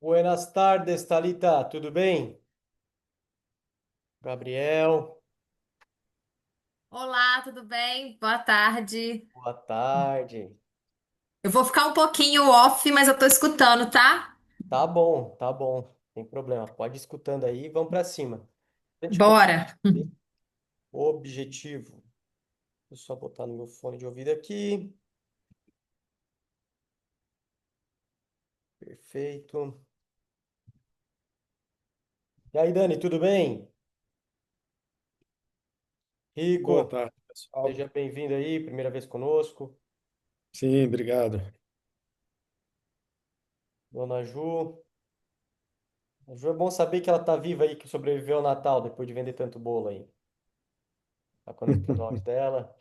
Buenas tardes, Thalita. Tudo bem? Gabriel, Olá, tudo bem? Boa tarde. boa tarde. Eu vou ficar um pouquinho off, mas eu tô escutando, tá? Tá bom, sem problema. Pode ir escutando aí, vamos para cima. A gente começa Bora. o objetivo. Vou só botar no meu fone de ouvido aqui. Perfeito. E aí, Dani, tudo bem? Boa Rico, tarde, pessoal. seja bem-vindo aí, primeira vez conosco. Sim, obrigado. Dona Ju. A Ju, é bom saber que ela tá viva aí, que sobreviveu ao Natal depois de vender tanto bolo aí. Tá conectando o áudio dela.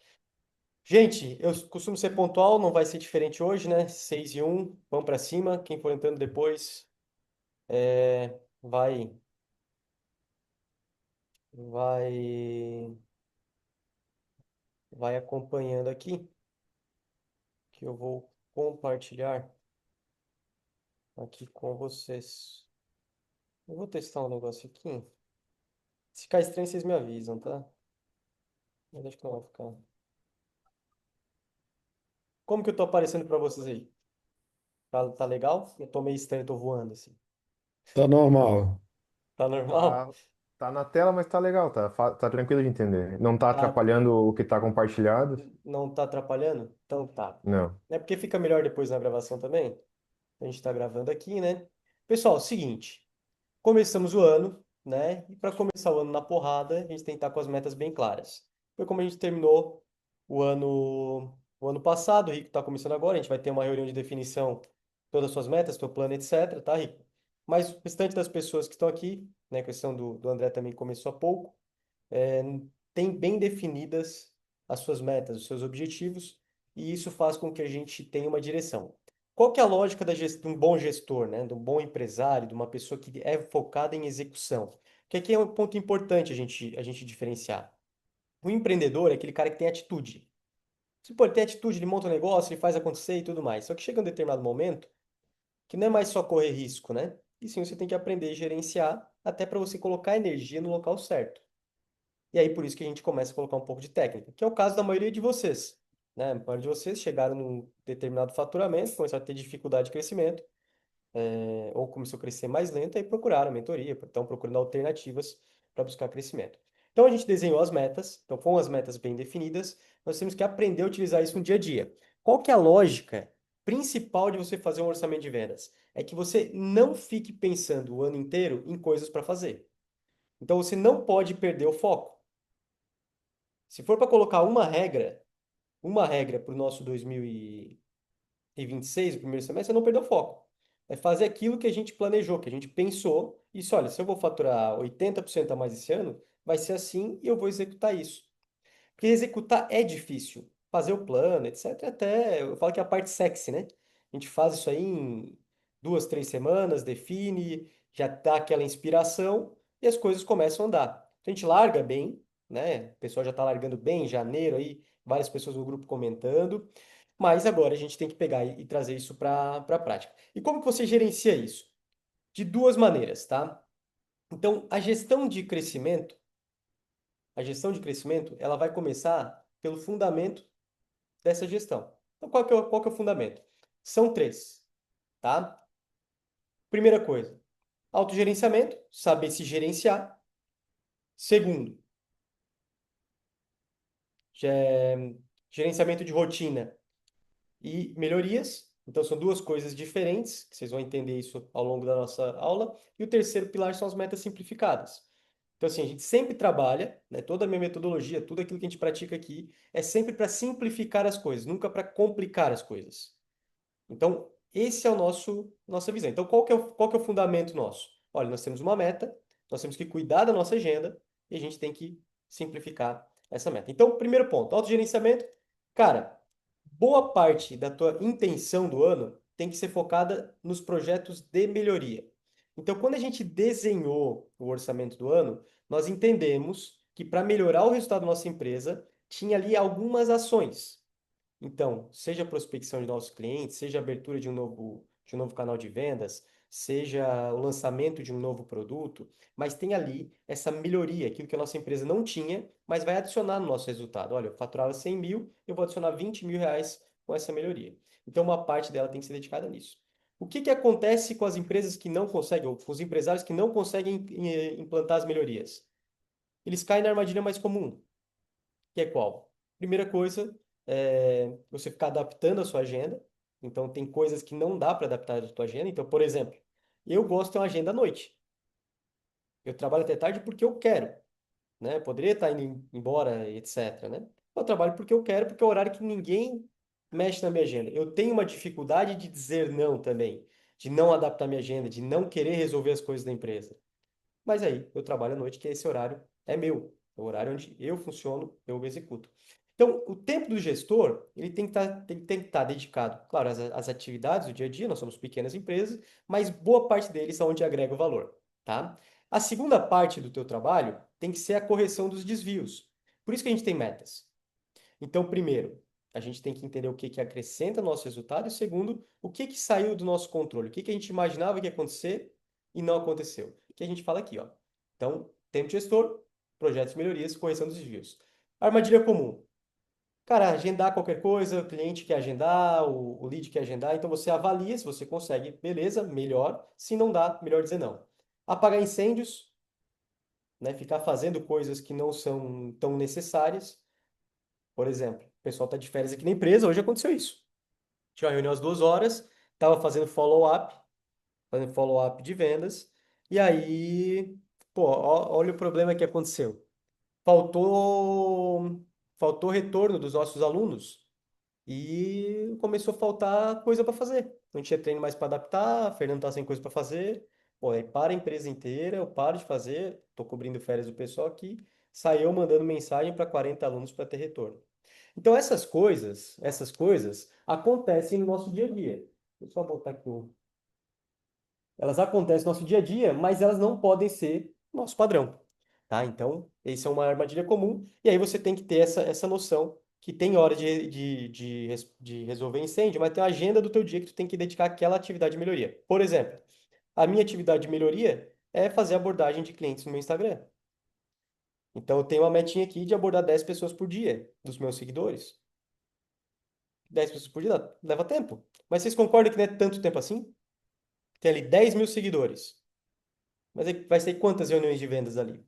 Gente, eu costumo ser pontual, não vai ser diferente hoje, né? 6:01, vamos para cima. Quem for entrando depois, vai, vai, vai acompanhando aqui, que eu vou compartilhar aqui com vocês. Eu vou testar um negócio aqui. Se ficar estranho, vocês me avisam, tá? Mas acho que não vai ficar. Como que eu tô aparecendo para vocês aí? Tá legal? Eu tô meio estranho, tô voando assim. Tá normal. Tá normal? Tá, tá na tela, mas tá legal, tá tranquilo de entender. Não tá Tá, atrapalhando o que tá compartilhado? não tá atrapalhando? Então tá. Não. É porque fica melhor depois na gravação também. A gente está gravando aqui, né? Pessoal, seguinte, começamos o ano, né? E para começar o ano na porrada, a gente tem que estar com as metas bem claras. Foi como a gente terminou o ano passado, o Rico está começando agora, a gente vai ter uma reunião de definição de todas as suas metas, teu plano, etc, tá, Rico? Mas o restante das pessoas que estão aqui, né, a questão do André também começou há pouco, é, tem bem definidas as suas metas, os seus objetivos, e isso faz com que a gente tenha uma direção. Qual que é a lógica de um bom gestor, né? De um bom empresário, de uma pessoa que é focada em execução? Que aqui é um ponto importante a gente diferenciar. O empreendedor é aquele cara que tem atitude. Se pô, ele tem atitude, ele monta um negócio, ele faz acontecer e tudo mais. Só que chega um determinado momento que não é mais só correr risco, né? E sim, você tem que aprender a gerenciar até para você colocar energia no local certo. E aí, por isso que a gente começa a colocar um pouco de técnica, que é o caso da maioria de vocês, né? A maioria de vocês chegaram num determinado faturamento, começaram a ter dificuldade de crescimento, ou começou a crescer mais lento, aí procuraram mentoria, estão procurando alternativas para buscar crescimento. Então, a gente desenhou as metas, então, com as metas bem definidas, nós temos que aprender a utilizar isso no dia a dia. Qual que é a lógica principal de você fazer um orçamento de vendas? É que você não fique pensando o ano inteiro em coisas para fazer. Então, você não pode perder o foco. Se for para colocar uma regra para o nosso 2026, o primeiro semestre, é não perder o foco. É fazer aquilo que a gente planejou, que a gente pensou. Isso, olha, se eu vou faturar 80% a mais esse ano, vai ser assim e eu vou executar isso. Porque executar é difícil. Fazer o plano, etc. Até, eu falo que é a parte sexy, né? A gente faz isso aí em 2, 3 semanas, define, já dá aquela inspiração e as coisas começam a andar. A gente larga bem, né? O pessoal já está largando bem em janeiro aí, várias pessoas no grupo comentando. Mas agora a gente tem que pegar e trazer isso para a prática. E como que você gerencia isso? De duas maneiras, tá? Então, a gestão de crescimento, ela vai começar pelo fundamento dessa gestão. Então, qual que é o fundamento? São três, tá? Primeira coisa, autogerenciamento, saber se gerenciar. Segundo, gerenciamento de rotina e melhorias. Então, são duas coisas diferentes, que vocês vão entender isso ao longo da nossa aula. E o terceiro pilar são as metas simplificadas. Então, assim, a gente sempre trabalha, né, toda a minha metodologia, tudo aquilo que a gente pratica aqui, é sempre para simplificar as coisas, nunca para complicar as coisas. Então, esse é o nossa visão. Então, qual que é o fundamento nosso? Olha, nós temos uma meta, nós temos que cuidar da nossa agenda e a gente tem que simplificar essa meta. Então, primeiro ponto, autogerenciamento. Cara, boa parte da tua intenção do ano tem que ser focada nos projetos de melhoria. Então, quando a gente desenhou o orçamento do ano, nós entendemos que para melhorar o resultado da nossa empresa, tinha ali algumas ações. Então, seja prospecção de novos clientes, seja abertura de um novo canal de vendas, seja o lançamento de um novo produto, mas tem ali essa melhoria, aquilo que a nossa empresa não tinha, mas vai adicionar no nosso resultado. Olha, eu faturava 100 mil, eu vou adicionar 20 mil reais com essa melhoria. Então, uma parte dela tem que ser dedicada nisso. O que que acontece com as empresas que não conseguem, ou com os empresários que não conseguem implantar as melhorias? Eles caem na armadilha mais comum, que é qual? Primeira coisa, você ficar adaptando a sua agenda. Então, tem coisas que não dá para adaptar a sua agenda. Então, por exemplo, eu gosto de ter uma agenda à noite. Eu trabalho até tarde porque eu quero, né? Eu poderia estar indo embora, etc, né? Eu trabalho porque eu quero, porque é o horário que ninguém mexe na minha agenda. Eu tenho uma dificuldade de dizer não também, de não adaptar minha agenda, de não querer resolver as coisas da empresa. Mas aí, eu trabalho à noite, que esse horário é meu. É o horário onde eu funciono, eu executo. Então, o tempo do gestor, ele tem que estar dedicado, claro, às atividades do dia a dia, nós somos pequenas empresas, mas boa parte deles é onde agrega o valor, tá? A segunda parte do teu trabalho tem que ser a correção dos desvios. Por isso que a gente tem metas. Então, primeiro, a gente tem que entender o que que acrescenta no nosso resultado e segundo, o que que saiu do nosso controle, o que que a gente imaginava que ia acontecer e não aconteceu. Que a gente fala aqui, ó. Então, tempo de gestor, projetos de melhorias, correção dos desvios. Armadilha comum. Cara, agendar qualquer coisa, o cliente quer agendar, o lead quer agendar, então você avalia se você consegue, beleza, melhor. Se não dá, melhor dizer não. Apagar incêndios, né? Ficar fazendo coisas que não são tão necessárias. Por exemplo, o pessoal está de férias aqui na empresa, hoje aconteceu isso. Tinha uma reunião às 2 horas, estava fazendo follow-up de vendas, e aí, pô, olha o problema que aconteceu. Faltou, faltou retorno dos nossos alunos e começou a faltar coisa para fazer. Não tinha treino mais para adaptar, a Fernando tá sem coisa para fazer. Pô, aí para a empresa inteira, eu paro de fazer, tô cobrindo férias do pessoal aqui, saiu mandando mensagem para 40 alunos para ter retorno. Então essas coisas acontecem no nosso dia a dia. Deixa eu só botar aqui elas acontecem no nosso dia a dia, mas elas não podem ser nosso padrão, tá? Então, isso é uma armadilha comum, e aí você tem que ter essa noção que tem hora de resolver incêndio, mas tem uma agenda do teu dia que tu tem que dedicar àquela atividade de melhoria. Por exemplo, a minha atividade de melhoria é fazer abordagem de clientes no meu Instagram. Então, eu tenho uma metinha aqui de abordar 10 pessoas por dia dos meus seguidores. 10 pessoas por dia leva tempo. Mas vocês concordam que não é tanto tempo assim? Tem ali 10 mil seguidores. Mas aí vai ser quantas reuniões de vendas ali?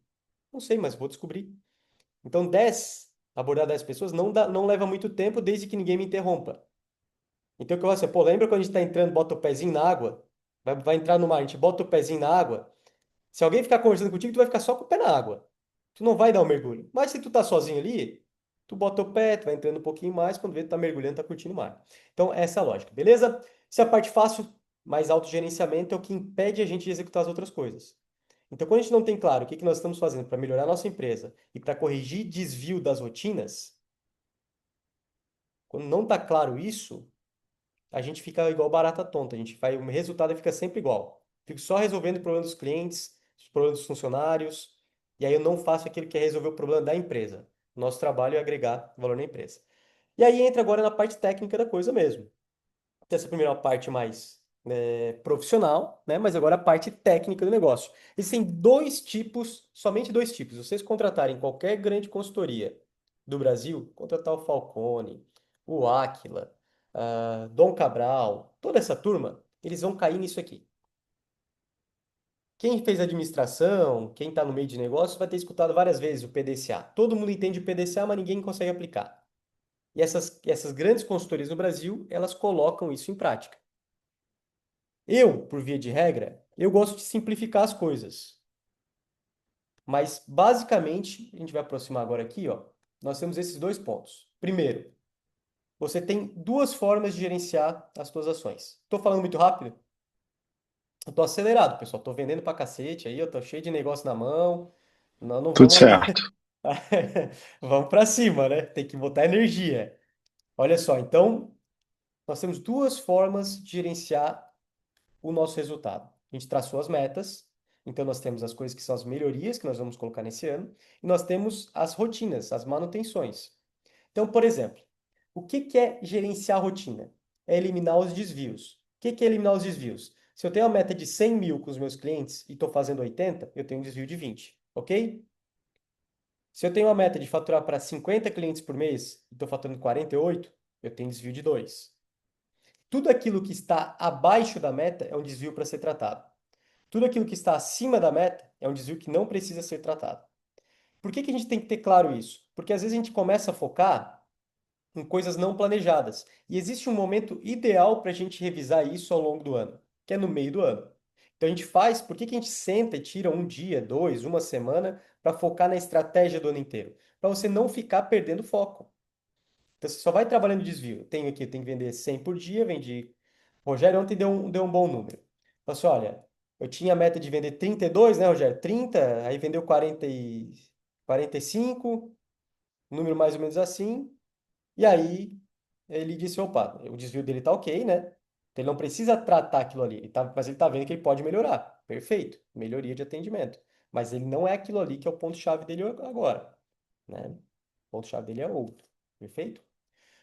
Não sei, mas vou descobrir. Então, abordar 10 pessoas não leva muito tempo desde que ninguém me interrompa. Então, o que eu faço é, pô, lembra quando a gente está entrando, bota o pezinho na água? Vai entrar no mar, a gente bota o pezinho na água. Se alguém ficar conversando contigo, tu vai ficar só com o pé na água. Tu não vai dar um mergulho. Mas se tu tá sozinho ali, tu bota o pé, tu vai entrando um pouquinho mais, quando vê, tu tá mergulhando, tá curtindo o mar. Então, essa é a lógica, beleza? Se a parte fácil, mais autogerenciamento é o que impede a gente de executar as outras coisas. Então, quando a gente não tem claro o que que nós estamos fazendo para melhorar a nossa empresa e para corrigir desvio das rotinas, quando não está claro isso, a gente fica igual barata tonta. O resultado fica sempre igual. Fico só resolvendo o problema dos clientes, os problemas dos funcionários, e aí eu não faço aquilo que é resolver o problema da empresa. Nosso trabalho é agregar valor na empresa. E aí entra agora na parte técnica da coisa mesmo. Tem essa primeira parte mais profissional, né? Mas agora a parte técnica do negócio. Existem dois tipos, somente dois tipos. Se vocês contratarem qualquer grande consultoria do Brasil, contratar o Falcone, o Aquila, Dom Cabral, toda essa turma, eles vão cair nisso aqui. Quem fez administração, quem está no meio de negócio, vai ter escutado várias vezes o PDCA. Todo mundo entende o PDCA, mas ninguém consegue aplicar. E essas grandes consultorias no Brasil, elas colocam isso em prática. Eu, por via de regra, eu gosto de simplificar as coisas. Mas, basicamente, a gente vai aproximar agora aqui, ó. Nós temos esses dois pontos. Primeiro, você tem duas formas de gerenciar as suas ações. Estou falando muito rápido? Eu estou acelerado, pessoal. Estou vendendo pra cacete aí, eu estou cheio de negócio na mão. Não Tudo vamos... certo. Vamos para cima, né? Tem que botar energia. Olha só, então, nós temos duas formas de gerenciar o nosso resultado. A gente traçou as metas, então nós temos as coisas que são as melhorias que nós vamos colocar nesse ano, e nós temos as rotinas, as manutenções. Então, por exemplo, o que que é gerenciar a rotina? É eliminar os desvios. O que que é eliminar os desvios? Se eu tenho uma meta de 100 mil com os meus clientes e estou fazendo 80, eu tenho um desvio de 20, ok? Se eu tenho uma meta de faturar para 50 clientes por mês e estou faturando 48, eu tenho desvio de 2. Tudo aquilo que está abaixo da meta é um desvio para ser tratado. Tudo aquilo que está acima da meta é um desvio que não precisa ser tratado. Por que que a gente tem que ter claro isso? Porque às vezes a gente começa a focar em coisas não planejadas. E existe um momento ideal para a gente revisar isso ao longo do ano, que é no meio do ano. Então a gente faz, por que que a gente senta e tira um dia, dois, uma semana para focar na estratégia do ano inteiro? Para você não ficar perdendo foco. Então você só vai trabalhando desvio. Tenho aqui, eu tenho que vender 100 por dia, vendi. Rogério ontem deu um bom número. Falei assim, olha, eu tinha a meta de vender 32, né, Rogério? 30, aí vendeu 45, número mais ou menos assim. E aí ele disse, opa, o desvio dele tá ok, né? Então, ele não precisa tratar aquilo ali, mas ele tá vendo que ele pode melhorar. Perfeito, melhoria de atendimento. Mas ele não é aquilo ali que é o ponto-chave dele agora, né? O ponto-chave dele é outro. Perfeito?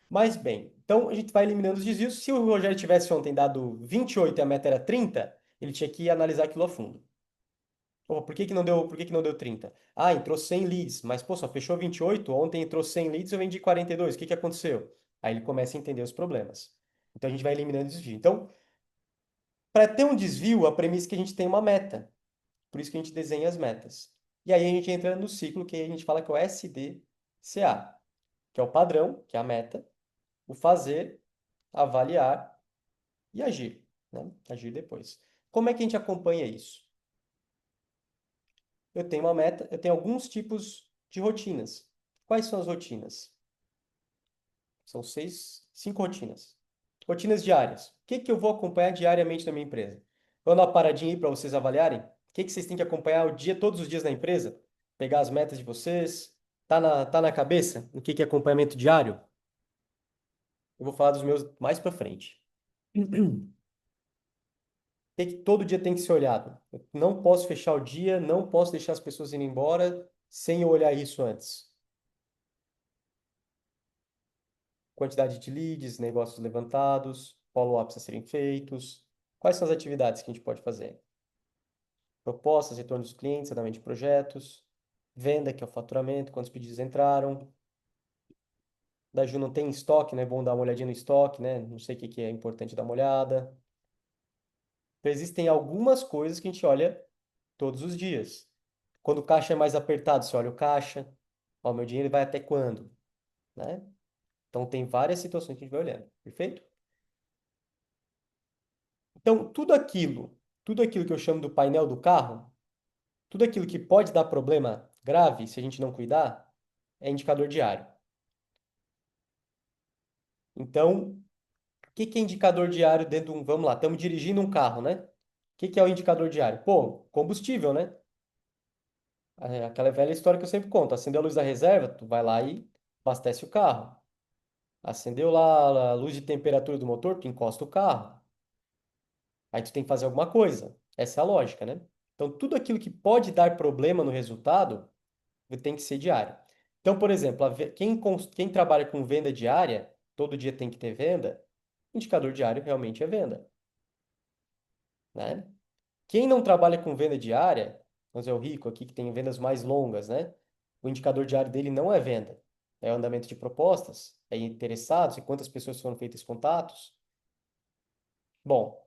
Mas bem, então a gente vai eliminando os desvios. Se o Rogério tivesse ontem dado 28 e a meta era 30, ele tinha que analisar aquilo a fundo. Pô, por que que não deu 30? Ah, entrou 100 leads, mas pô, só fechou 28. Ontem entrou 100 leads, eu vendi 42. O que que aconteceu? Aí ele começa a entender os problemas. Então a gente vai eliminando o desvio. Então, para ter um desvio, a premissa é que a gente tem uma meta. Por isso que a gente desenha as metas. E aí a gente entra no ciclo que a gente fala que é o SDCA, que é o padrão, que é a meta, o fazer, avaliar e agir, né? Agir depois. Como é que a gente acompanha isso? Eu tenho uma meta, eu tenho alguns tipos de rotinas. Quais são as rotinas? São cinco rotinas. Rotinas diárias. O que que eu vou acompanhar diariamente na minha empresa? Vou dar uma paradinha aí para vocês avaliarem. O que que vocês têm que acompanhar todos os dias na empresa? Pegar as metas de vocês. Tá na cabeça? O que que é acompanhamento diário? Eu vou falar dos meus mais para frente. Todo dia tem que ser olhado. Eu não posso fechar o dia, não posso deixar as pessoas irem embora sem eu olhar isso antes. Quantidade de leads, negócios levantados, follow-ups a serem feitos. Quais são as atividades que a gente pode fazer? Propostas, retorno dos clientes, andamento de projetos, venda, que é o faturamento, quantos pedidos entraram. Da Ju não tem estoque, né? É bom dar uma olhadinha no estoque, né? Não sei o que que é importante dar uma olhada. Então, existem algumas coisas que a gente olha todos os dias. Quando o caixa é mais apertado, você olha o caixa. Ó, meu dinheiro vai até quando? Né? Então, tem várias situações que a gente vai olhando. Perfeito? Então, tudo aquilo que eu chamo do painel do carro, tudo aquilo que pode dar problema grave se a gente não cuidar, é indicador diário. Então, o que que é indicador diário dentro de um... Vamos lá, estamos dirigindo um carro, né? O que que é o indicador diário? Pô, combustível, né? É aquela velha história que eu sempre conto. Acendeu a luz da reserva, tu vai lá e abastece o carro. Acendeu lá a luz de temperatura do motor, tu encosta o carro. Aí tu tem que fazer alguma coisa. Essa é a lógica, né? Então, tudo aquilo que pode dar problema no resultado tem que ser diário. Então, por exemplo, quem trabalha com venda diária, todo dia tem que ter venda, indicador diário realmente é venda, né? Quem não trabalha com venda diária, vamos dizer, o rico aqui que tem vendas mais longas, né? O indicador diário dele não é venda, é o andamento de propostas, é interessados e quantas pessoas foram feitas contatos. Bom,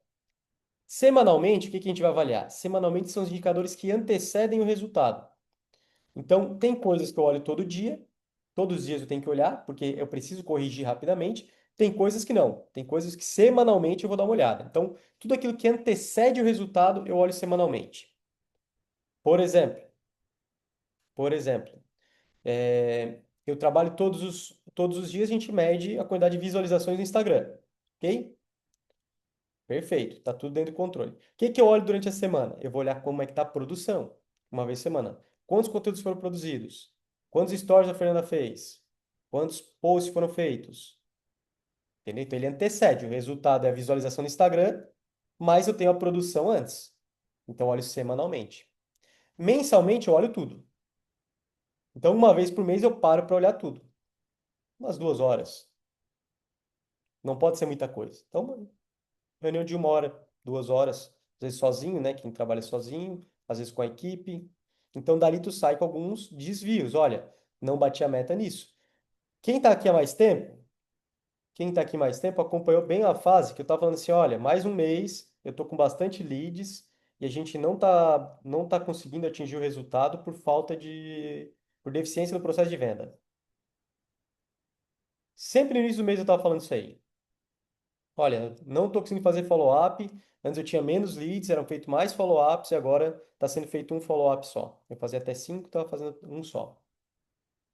semanalmente, o que que a gente vai avaliar? Semanalmente são os indicadores que antecedem o resultado. Então, tem coisas que eu olho todo dia, todos os dias eu tenho que olhar, porque eu preciso corrigir rapidamente. Tem coisas que não, tem coisas que semanalmente eu vou dar uma olhada. Então, tudo aquilo que antecede o resultado, eu olho semanalmente. Por exemplo, por exemplo, eu trabalho todos os dias, a gente mede a quantidade de visualizações no Instagram, ok? Perfeito, tá tudo dentro do controle. O que que eu olho durante a semana? Eu vou olhar como é que tá a produção, uma vez por semana. Quantos conteúdos foram produzidos? Quantos stories a Fernanda fez? Quantos posts foram feitos? Entendeu? Então ele antecede. O resultado é a visualização no Instagram, mas eu tenho a produção antes. Então eu olho semanalmente. Mensalmente eu olho tudo. Então uma vez por mês eu paro para olhar tudo. Umas 2 horas. Não pode ser muita coisa. Então, uma reunião de 1 hora. 2 horas, às vezes sozinho, né? Quem trabalha sozinho, às vezes com a equipe. Então, dali tu sai com alguns desvios. Olha, não bati a meta nisso. Quem está aqui há mais tempo, quem está aqui mais tempo acompanhou bem a fase que eu estava falando assim, olha, mais um mês, eu estou com bastante leads e a gente não tá conseguindo atingir o resultado por deficiência no processo de venda. Sempre no início do mês eu estava falando isso aí. Olha, não estou conseguindo fazer follow-up. Antes eu tinha menos leads, eram feitos mais follow-ups e agora está sendo feito um follow-up só. Eu fazia até 5, estava fazendo um só.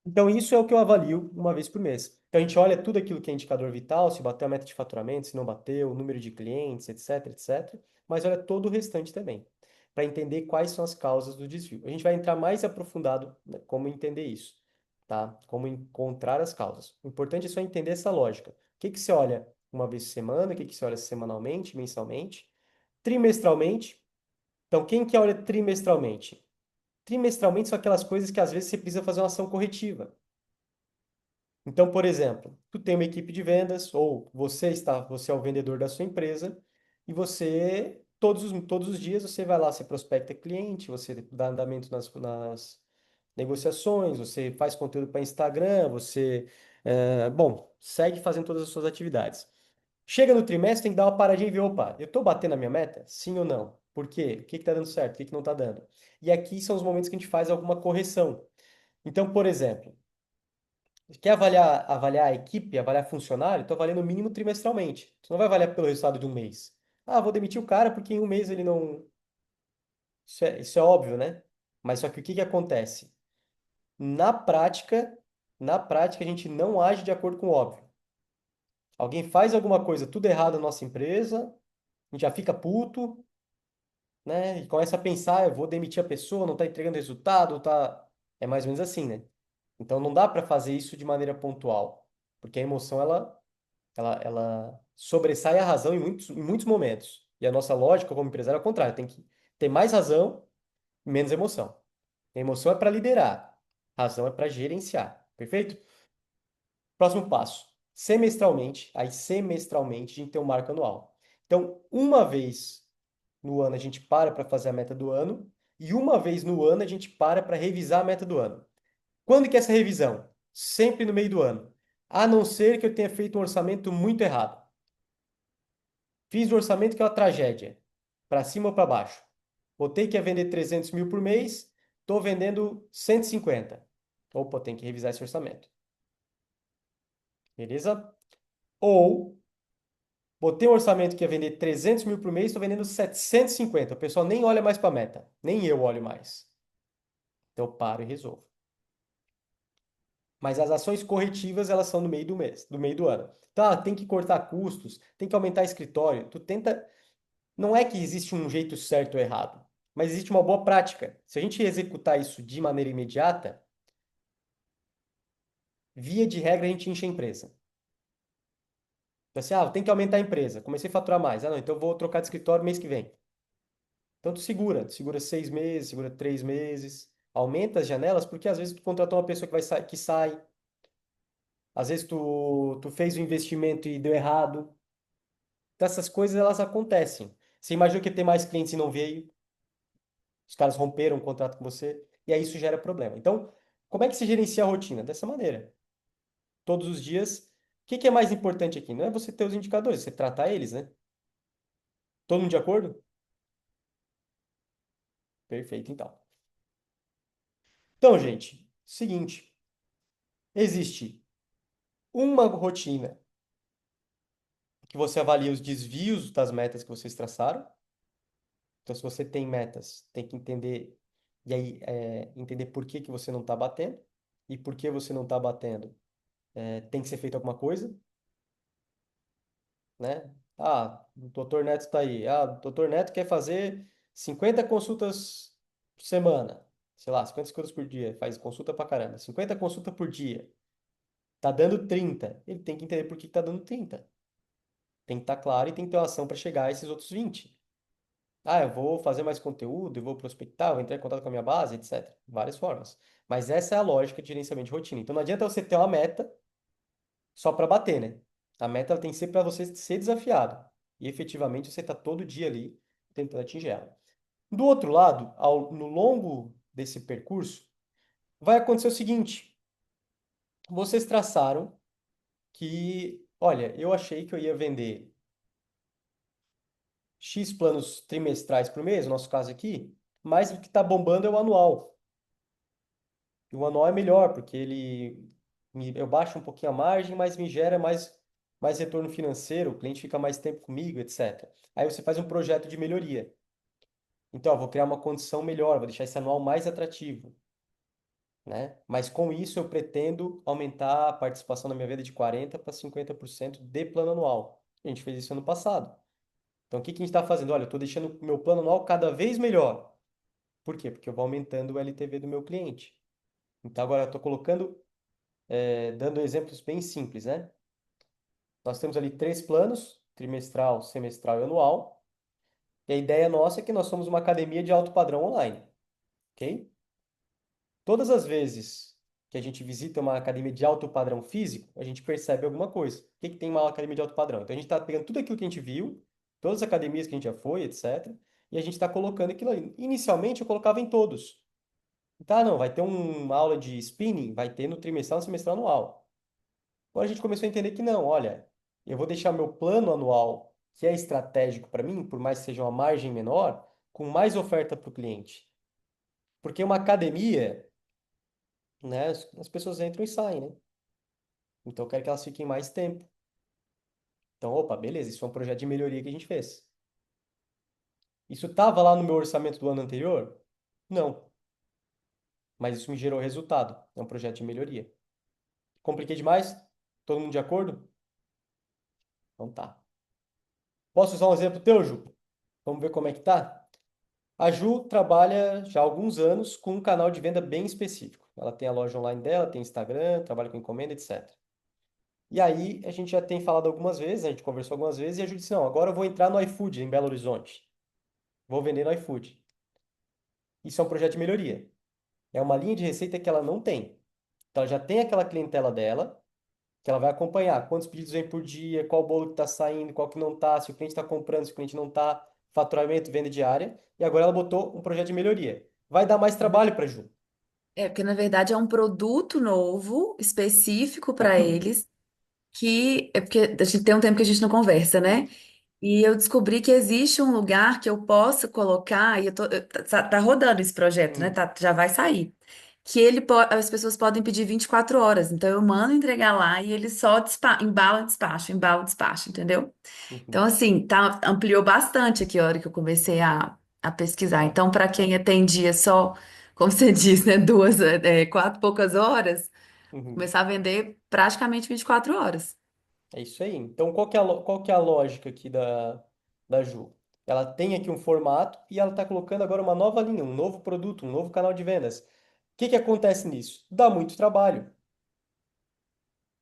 Então, isso é o que eu avalio uma vez por mês. Então, a gente olha tudo aquilo que é indicador vital, se bateu a meta de faturamento, se não bateu, o número de clientes, etc, etc. Mas olha todo o restante também, para entender quais são as causas do desvio. A gente vai entrar mais aprofundado, né, como entender isso, tá? Como encontrar as causas. O importante é só entender essa lógica. O que que você olha uma vez por semana, o que que você olha semanalmente, mensalmente, trimestralmente. Então, quem que olha trimestralmente? Trimestralmente são aquelas coisas que às vezes você precisa fazer uma ação corretiva. Então, por exemplo, tu tem uma equipe de vendas ou você é o vendedor da sua empresa e você todos os dias você vai lá, você prospecta cliente, você dá andamento nas negociações, você faz conteúdo para Instagram, bom, segue fazendo todas as suas atividades. Chega no trimestre, tem que dar uma paradinha e ver, opa, eu estou batendo a minha meta? Sim ou não? Por quê? O que está dando certo? O que que não está dando? E aqui são os momentos que a gente faz alguma correção. Então, por exemplo, quer avaliar a equipe, avaliar funcionário? Estou avaliando no mínimo trimestralmente. Você não vai avaliar pelo resultado de um mês. Ah, vou demitir o cara porque em um mês ele não. Isso é óbvio, né? Mas só que o que que acontece? Na prática, na prática a gente não age de acordo com o óbvio. Alguém faz alguma coisa tudo errado na nossa empresa, a gente já fica puto, né? E começa a pensar, eu vou demitir a pessoa, não está entregando resultado, tá. É mais ou menos assim, né? Então não dá para fazer isso de maneira pontual, porque a emoção ela sobressai a razão em muitos momentos. E a nossa lógica como empresário é o contrário, tem que ter mais razão e menos emoção. A emoção é para liderar, a razão é para gerenciar. Perfeito? Próximo passo. Semestralmente, a gente tem um marco anual. Então, uma vez no ano a gente para fazer a meta do ano e uma vez no ano a gente para revisar a meta do ano. Quando que é essa revisão? Sempre no meio do ano. A não ser que eu tenha feito um orçamento muito errado. Fiz o orçamento que é uma tragédia. Para cima ou para baixo. Botei que ia vender 300 mil por mês, estou vendendo 150. Opa, tem que revisar esse orçamento. Beleza? Ou, botei um orçamento que ia vender 300 mil por mês, estou vendendo 750. O pessoal nem olha mais para a meta. Nem eu olho mais. Então eu paro e resolvo. Mas as ações corretivas, elas são no meio do mês, do meio do ano. Tá, tem que cortar custos, tem que aumentar escritório. Tu tenta. Não é que existe um jeito certo ou errado, mas existe uma boa prática. Se a gente executar isso de maneira imediata, via de regra a gente enche a empresa. Então, assim, tem que aumentar a empresa. Comecei a faturar mais. Ah, não, então eu vou trocar de escritório mês que vem. Então tu segura 6 meses, segura 3 meses, aumenta as janelas, porque às vezes tu contratou uma pessoa que sai, às vezes tu fez o investimento e deu errado. Então, essas coisas elas acontecem. Você imagina que ter mais clientes e não veio, os caras romperam o contrato com você, e aí isso gera problema. Então, como é que se gerencia a rotina? Dessa maneira. Todos os dias. O que que é mais importante aqui? Não é você ter os indicadores, você tratar eles, né? Todo mundo de acordo? Perfeito, então. Então, gente, seguinte, existe uma rotina que você avalia os desvios das metas que vocês traçaram. Então, se você tem metas, tem que entender, e aí entender por que que você não está batendo, e por que você não está batendo, tem que ser feito alguma coisa, né? Ah, o doutor Neto está aí. Ah, o doutor Neto quer fazer 50 consultas por semana. Sei lá, 50 consultas por dia. Faz consulta pra caramba. 50 consultas por dia. Tá dando 30. Ele tem que entender por que tá dando 30. Tem que estar claro e tem que ter uma ação para chegar a esses outros 20. Ah, eu vou fazer mais conteúdo, eu vou prospectar, vou entrar em contato com a minha base, etc. Várias formas. Mas essa é a lógica de gerenciamento de rotina. Então não adianta você ter uma meta só para bater, né? A meta ela tem que ser para você ser desafiado. E efetivamente você está todo dia ali tentando atingir ela. Do outro lado, no longo desse percurso, vai acontecer o seguinte: vocês traçaram que, olha, eu achei que eu ia vender X planos trimestrais por mês, no nosso caso aqui, mas o que está bombando é o anual. E o anual é melhor, porque eu baixo um pouquinho a margem, mas me gera mais retorno financeiro, o cliente fica mais tempo comigo, etc. Aí você faz um projeto de melhoria. Então, eu vou criar uma condição melhor, vou deixar esse anual mais atrativo, né? Mas com isso eu pretendo aumentar a participação na minha venda de 40% para 50% de plano anual. A gente fez isso ano passado. Então, o que que a gente está fazendo? Olha, eu estou deixando o meu plano anual cada vez melhor. Por quê? Porque eu vou aumentando o LTV do meu cliente. Então, agora eu estou colocando, dando exemplos bem simples, né? Nós temos ali 3 planos, trimestral, semestral e anual. E a ideia nossa é que nós somos uma academia de alto padrão online, ok? Todas as vezes que a gente visita uma academia de alto padrão físico, a gente percebe alguma coisa. O que que tem uma academia de alto padrão? Então a gente está pegando tudo aquilo que a gente viu, todas as academias que a gente já foi, etc. E a gente está colocando aquilo ali. Inicialmente eu colocava em todos. Tá, não, vai ter uma aula de spinning, vai ter no trimestral, no semestral, anual. Agora a gente começou a entender que não, olha, eu vou deixar meu plano anual, que é estratégico para mim, por mais que seja uma margem menor, com mais oferta para o cliente. Porque uma academia, né, as pessoas entram e saem, né? Então eu quero que elas fiquem mais tempo. Então, opa, beleza, isso foi um projeto de melhoria que a gente fez. Isso estava lá no meu orçamento do ano anterior? Não, mas isso me gerou resultado. É um projeto de melhoria. Compliquei demais? Todo mundo de acordo? Então tá. Posso usar um exemplo teu, Ju? Vamos ver como é que tá? A Ju trabalha já há alguns anos com um canal de venda bem específico. Ela tem a loja online dela, tem Instagram, trabalha com encomenda, etc. E aí a gente já tem falado algumas vezes, a gente conversou algumas vezes, e a Ju disse, não, agora eu vou entrar no iFood em Belo Horizonte. Vou vender no iFood. Isso é um projeto de melhoria. É uma linha de receita que ela não tem. Então ela já tem aquela clientela dela, que ela vai acompanhar quantos pedidos vem por dia, qual bolo que está saindo, qual que não está, se o cliente está comprando, se o cliente não está, faturamento, venda diária. E agora ela botou um projeto de melhoria. Vai dar mais trabalho para a Ju. É, porque na verdade é um produto novo, específico para eles, que é porque a gente tem um tempo que a gente não conversa, né? E eu descobri que existe um lugar que eu posso colocar, e tá rodando esse projeto, né? Hum, Tá, já vai sair. Que as pessoas podem pedir 24 horas. Então eu mando entregar lá e ele só embala, despacha, entendeu? Então, uhum, assim, ampliou bastante aqui a hora que eu comecei a pesquisar. tá, Então, para quem atendia só, como você diz, né, quatro poucas horas, uhum. começar a vender praticamente 24 horas. É isso aí. Então, qual que é a lógica aqui da Ju? Ela tem aqui um formato e ela está colocando agora uma nova linha, um novo produto, um novo canal de vendas. O que que acontece nisso? Dá muito trabalho.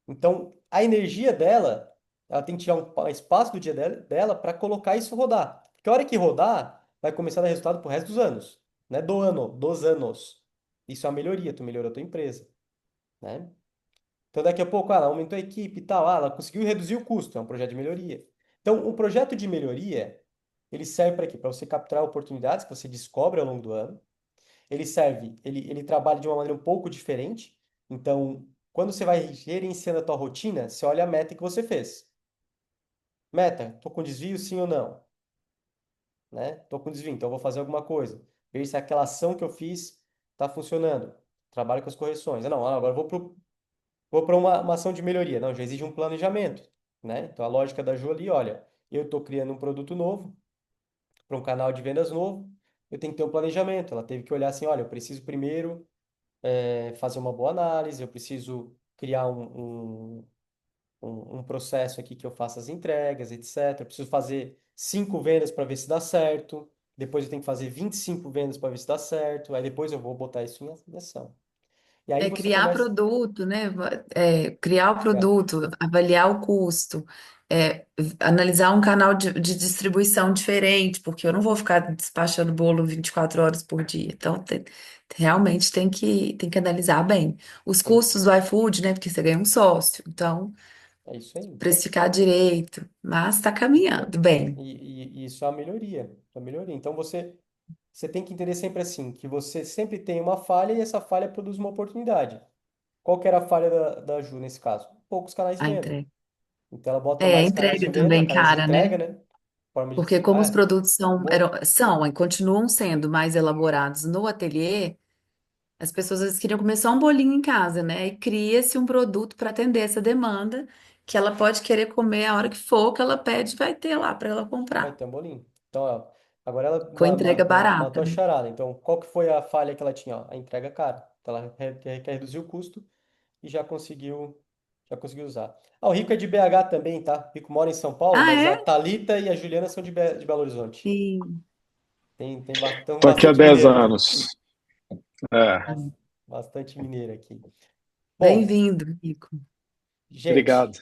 Então, a energia dela, ela tem que tirar um espaço do dia dela para colocar isso rodar. Porque a hora que rodar, vai começar a dar resultado pro resto dos anos. Não é do ano, dos anos. Isso é uma melhoria, tu melhorou a tua empresa, né? Então, daqui a pouco, ela aumentou a equipe e tal, ela conseguiu reduzir o custo, é um projeto de melhoria. Então, um projeto de melhoria, ele serve para quê? Para você capturar oportunidades que você descobre ao longo do ano. Ele trabalha de uma maneira um pouco diferente. Então, quando você vai gerenciando a tua rotina, você olha a meta que você fez. Meta, tô com desvio, sim ou não? Né? Tô com desvio, então eu vou fazer alguma coisa. Ver se aquela ação que eu fiz está funcionando. Trabalho com as correções. Não, agora eu vou para uma ação de melhoria. Não, já exige um planejamento, né? Então a lógica da Ju ali, olha, eu estou criando um produto novo para um canal de vendas novo, eu tenho que ter um planejamento. Ela teve que olhar assim, olha, eu preciso primeiro fazer uma boa análise, eu preciso criar um processo aqui que eu faça as entregas, etc. Eu preciso fazer 5 vendas para ver se dá certo. Depois eu tenho que fazer 25 vendas para ver se dá certo. Aí depois eu vou botar isso em ação. E aí É você criar começa. produto, né? Criar o É, produto, avaliar o custo, analisar um canal de distribuição diferente, porque eu não vou ficar despachando bolo 24 horas por dia. Então, realmente tem que analisar bem. Os tem- custos do iFood, né? Porque você ganha um sócio. Então, É isso aí. precificar direito, mas está caminhando bem. E isso é uma melhoria, é uma melhoria. Então você tem que entender sempre assim, que você sempre tem uma falha e essa falha produz uma oportunidade. Qual que era a falha da Ju nesse caso? Poucos canais de A venda. entrega. Então ela bota É, a mais canais de entrega venda, também, canais de cara, né? entrega, né? Forma de, Porque como os produtos boa. são e continuam sendo mais elaborados no ateliê, as pessoas às vezes queriam comer só um bolinho em casa, né? E cria-se um produto para atender essa demanda, que ela pode querer comer a hora que for, que ela pede, vai ter lá para ela Vai comprar. ter um bolinho. Então, ó, agora ela Com entrega barata, matou a né? charada. Então, qual que foi a falha que ela tinha? Ó, a entrega cara. Então, ela quer reduzir o custo e já conseguiu usar. Ah, o Rico é de BH também, tá? O Rico mora em São Paulo, Ah, mas a é? Thalita e a Juliana são de Belo Horizonte. Sim. Tem Tô aqui há bastante 10 mineiro aqui. anos. É, Bastante mineiro aqui. Bom, Bem-vindo, Rico. gente, obrigado.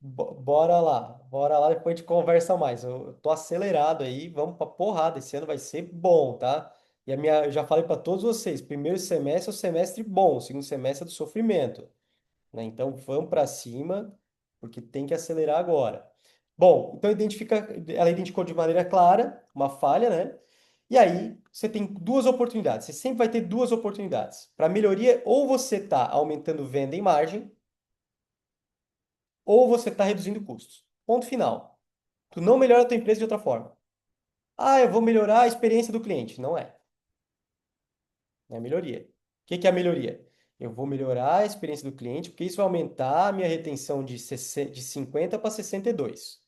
bora lá. Bora lá, depois a gente conversa mais. Eu tô acelerado aí, vamos pra porrada. Esse ano vai ser bom, tá? E eu já falei para todos vocês, primeiro semestre é o semestre bom, o segundo semestre é do sofrimento, né? Então vamos para cima, porque tem que acelerar agora. Bom, então ela identificou de maneira clara uma falha, né? E aí você tem duas oportunidades. Você sempre vai ter duas oportunidades. Para melhoria, ou você está aumentando venda em margem, ou você está reduzindo custos. Ponto final. Tu não melhora a tua empresa de outra forma. Ah, eu vou melhorar a experiência do cliente. Não é. Não é melhoria. O que que é a melhoria? Eu vou melhorar a experiência do cliente, porque isso vai aumentar a minha retenção de 50 para 62.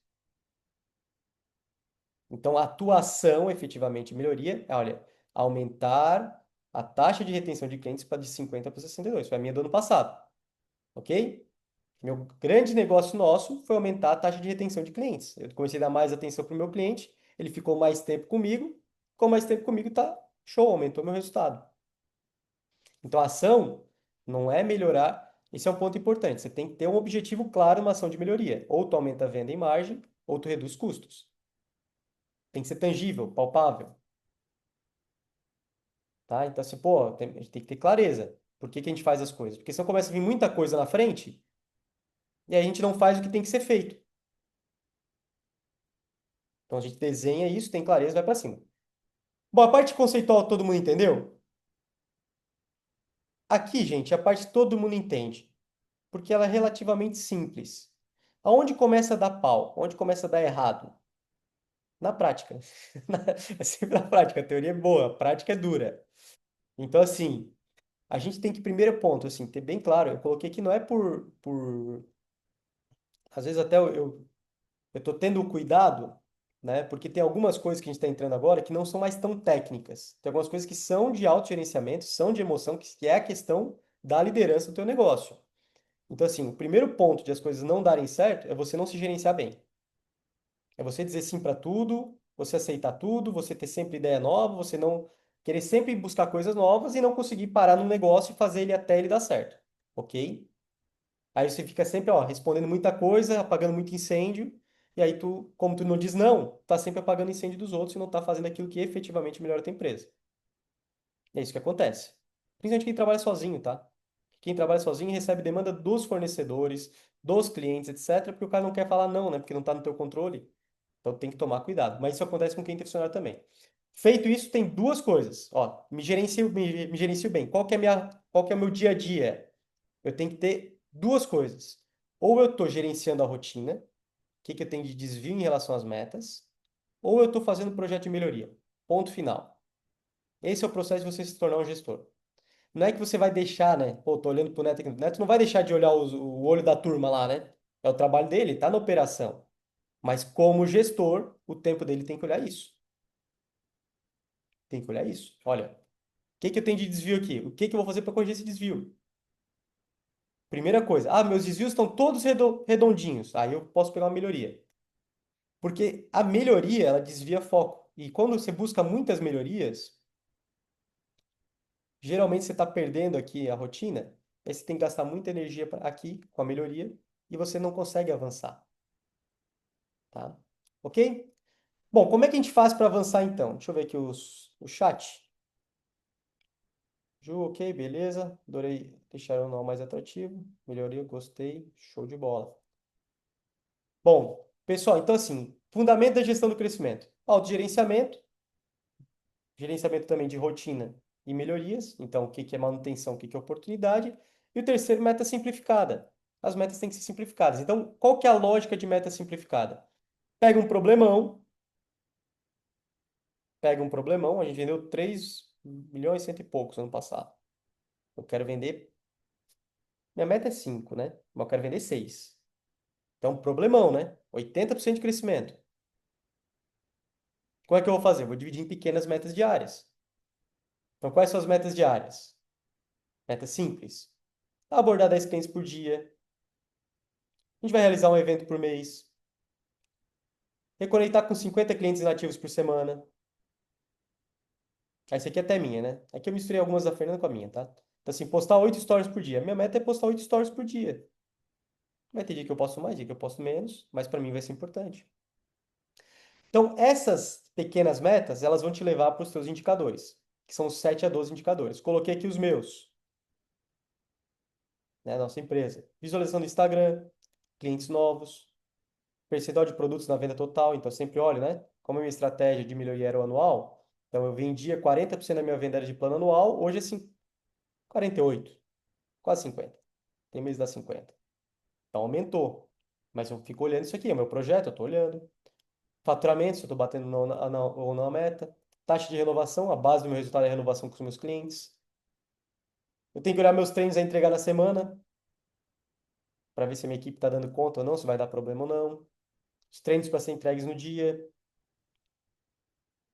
Então, a atuação, efetivamente, melhoria, olha, aumentar a taxa de retenção de clientes para de 50 para 62. Foi a minha do ano passado, ok? Meu grande negócio nosso foi aumentar a taxa de retenção de clientes. Eu comecei a dar mais atenção para o meu cliente, ele ficou mais tempo comigo, ficou mais tempo comigo, tá show, aumentou meu resultado. Então, a ação não é melhorar, esse é um ponto importante, você tem que ter um objetivo claro, uma ação de melhoria. Ou tu aumenta a venda em margem, ou tu reduz custos. Tem que ser tangível, palpável. Tá? Então, assim, pô, a gente tem que ter clareza. Por que que a gente faz as coisas? Porque senão começa a vir muita coisa na frente e aí a gente não faz o que tem que ser feito. Então, a gente desenha isso, tem clareza, vai para cima. Bom, a parte conceitual todo mundo entendeu? Aqui, gente, a parte todo mundo entende, porque ela é relativamente simples. Aonde começa a dar pau? Onde começa a dar errado? Na prática. É sempre na prática. A teoria é boa, a prática é dura. Então, assim, a gente tem que, primeiro ponto, assim, ter bem claro, eu coloquei que não é às vezes até eu tô tendo cuidado, né? Porque tem algumas coisas que a gente está entrando agora que não são mais tão técnicas. Tem algumas coisas que são de autogerenciamento, são de emoção, que é a questão da liderança do teu negócio. Então, assim, o primeiro ponto de as coisas não darem certo é você não se gerenciar bem. É você dizer sim para tudo, você aceitar tudo, você ter sempre ideia nova, você não querer sempre buscar coisas novas e não conseguir parar no negócio e fazer ele até ele dar certo, ok? Aí você fica sempre, ó, respondendo muita coisa, apagando muito incêndio, e aí tu, como tu não diz não, tá sempre apagando incêndio dos outros e não tá fazendo aquilo que efetivamente melhora a tua empresa. É isso que acontece. Principalmente quem trabalha sozinho, tá? Quem trabalha sozinho recebe demanda dos fornecedores, dos clientes, etc, porque o cara não quer falar não, né? Porque não tá no teu controle. Então tem que tomar cuidado. Mas isso acontece com quem tem funcionário também. Feito isso, tem duas coisas. Ó, me gerencio bem. Qual que é o meu dia a dia? Eu tenho que ter duas coisas. Ou eu estou gerenciando a rotina, o que que eu tenho de desvio em relação às metas, ou eu estou fazendo um projeto de melhoria. Ponto final. Esse é o processo de você se tornar um gestor. Não é que você vai deixar, né? Pô, tô olhando pro Neto aqui. O Neto não vai deixar de olhar o olho da turma lá, né? É o trabalho dele, tá na operação. Mas como gestor, o tempo dele tem que olhar isso. Tem que olhar isso. Olha, o que que eu tenho de desvio aqui? O que que eu vou fazer para corrigir esse desvio? Primeira coisa, meus desvios estão todos redondinhos. Aí eu posso pegar uma melhoria. Porque a melhoria, ela desvia foco. E quando você busca muitas melhorias, geralmente você está perdendo aqui a rotina. Aí você tem que gastar muita energia aqui com a melhoria e você não consegue avançar, tá? Ok? Bom, como é que a gente faz para avançar então? Deixa eu ver aqui o chat. Ju, ok, beleza. Adorei deixar o nó mais atrativo. Melhoria, gostei. Show de bola. Bom, pessoal, então assim, fundamento da gestão do crescimento. Autogerenciamento, gerenciamento também de rotina e melhorias. Então, o que que é manutenção, o que que é oportunidade. E o terceiro, meta simplificada. As metas têm que ser simplificadas. Então, qual que é a lógica de meta simplificada? Pega um problemão, a gente vendeu 3 milhões e cento e poucos ano passado. Eu quero vender, minha meta é 5, né? Mas eu quero vender 6. Então, problemão, né? 80% de crescimento. Como é que eu vou fazer? Eu vou dividir em pequenas metas diárias. Então, quais são as metas diárias? Metas simples. Abordar 10 clientes por dia. A gente vai realizar um evento por mês. Reconectar com 50 clientes inativos por semana. Essa aqui é até minha, né? Aqui eu misturei algumas da Fernanda com a minha, tá? Então, assim, postar 8 stories por dia. Minha meta é postar 8 stories por dia. Vai ter dia que eu posto mais, dia que eu posto menos, mas para mim vai ser importante. Então, essas pequenas metas, elas vão te levar para os seus indicadores, que são os 7 a 12 indicadores. Coloquei aqui os meus, né? Nossa empresa. Visualização do Instagram, clientes novos, percentual de produtos na venda total. Então, eu sempre olho, né? Como a minha estratégia de melhoria era o anual, então eu vendia 40% da minha venda era de plano anual, hoje é assim, 48, quase 50. Tem mês dá 50. Então, aumentou. Mas eu fico olhando isso aqui, é o meu projeto, eu estou olhando. Faturamento, se eu estou batendo ou não a meta. Taxa de renovação, a base do meu resultado é a renovação com os meus clientes. Eu tenho que olhar meus treinos a entregar na semana, para ver se a minha equipe está dando conta ou não, se vai dar problema ou não. Os treinos para ser entregues no dia.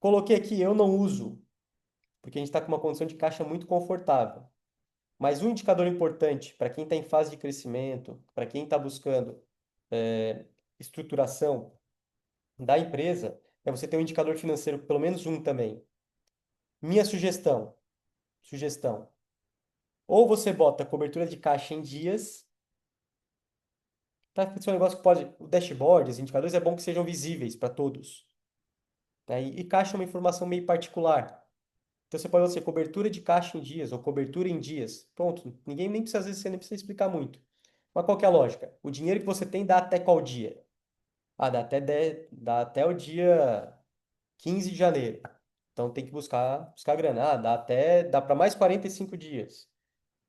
Coloquei aqui, eu não uso, porque a gente está com uma condição de caixa muito confortável. Mas um indicador importante para quem está em fase de crescimento, para quem está buscando estruturação da empresa, é você ter um indicador financeiro, pelo menos um também. Minha sugestão. Ou você bota cobertura de caixa em dias, para ser um negócio que pode. O dashboard, os indicadores, é bom que sejam visíveis para todos. Né? E caixa é uma informação meio particular. Então você pode ser cobertura de caixa em dias ou cobertura em dias. Pronto. Ninguém nem precisa, às vezes, você nem precisa explicar muito. Mas qual que é a lógica? O dinheiro que você tem dá até qual dia? Ah, dá até o dia 15 de janeiro. Então tem que buscar grana. Ah, dá para mais 45 dias.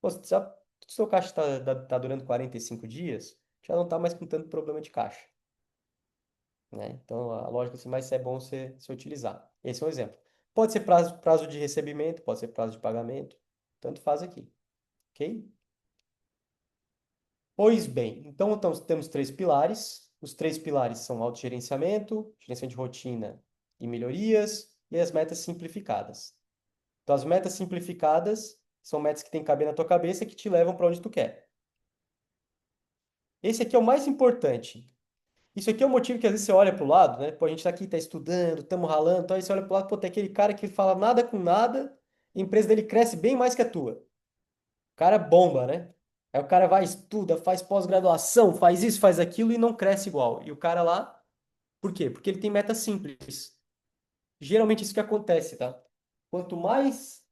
Pô, se o seu caixa tá durando 45 dias, já não está mais com tanto problema de caixa, né? Então, a lógica assim, mais é bom você utilizar. Esse é um exemplo. Pode ser prazo de recebimento, pode ser prazo de pagamento, tanto faz aqui, ok? Pois bem, então temos 3 pilares. Os 3 pilares são autogerenciamento, gerenciamento de rotina e melhorias, e as metas simplificadas. Então, as metas simplificadas são metas que tem que caber na tua cabeça e que te levam para onde tu quer. Esse aqui é o mais importante. Isso aqui é o motivo que às vezes você olha para o lado, né? Pô, a gente tá aqui, tá estudando, estamos ralando, então aí você olha para o lado, pô, tem aquele cara que fala nada com nada, a empresa dele cresce bem mais que a tua. O cara bomba, né? Aí o cara vai, estuda, faz pós-graduação, faz isso, faz aquilo e não cresce igual. E o cara lá, por quê? Porque ele tem meta simples. Geralmente isso que acontece, tá? Quanto mais,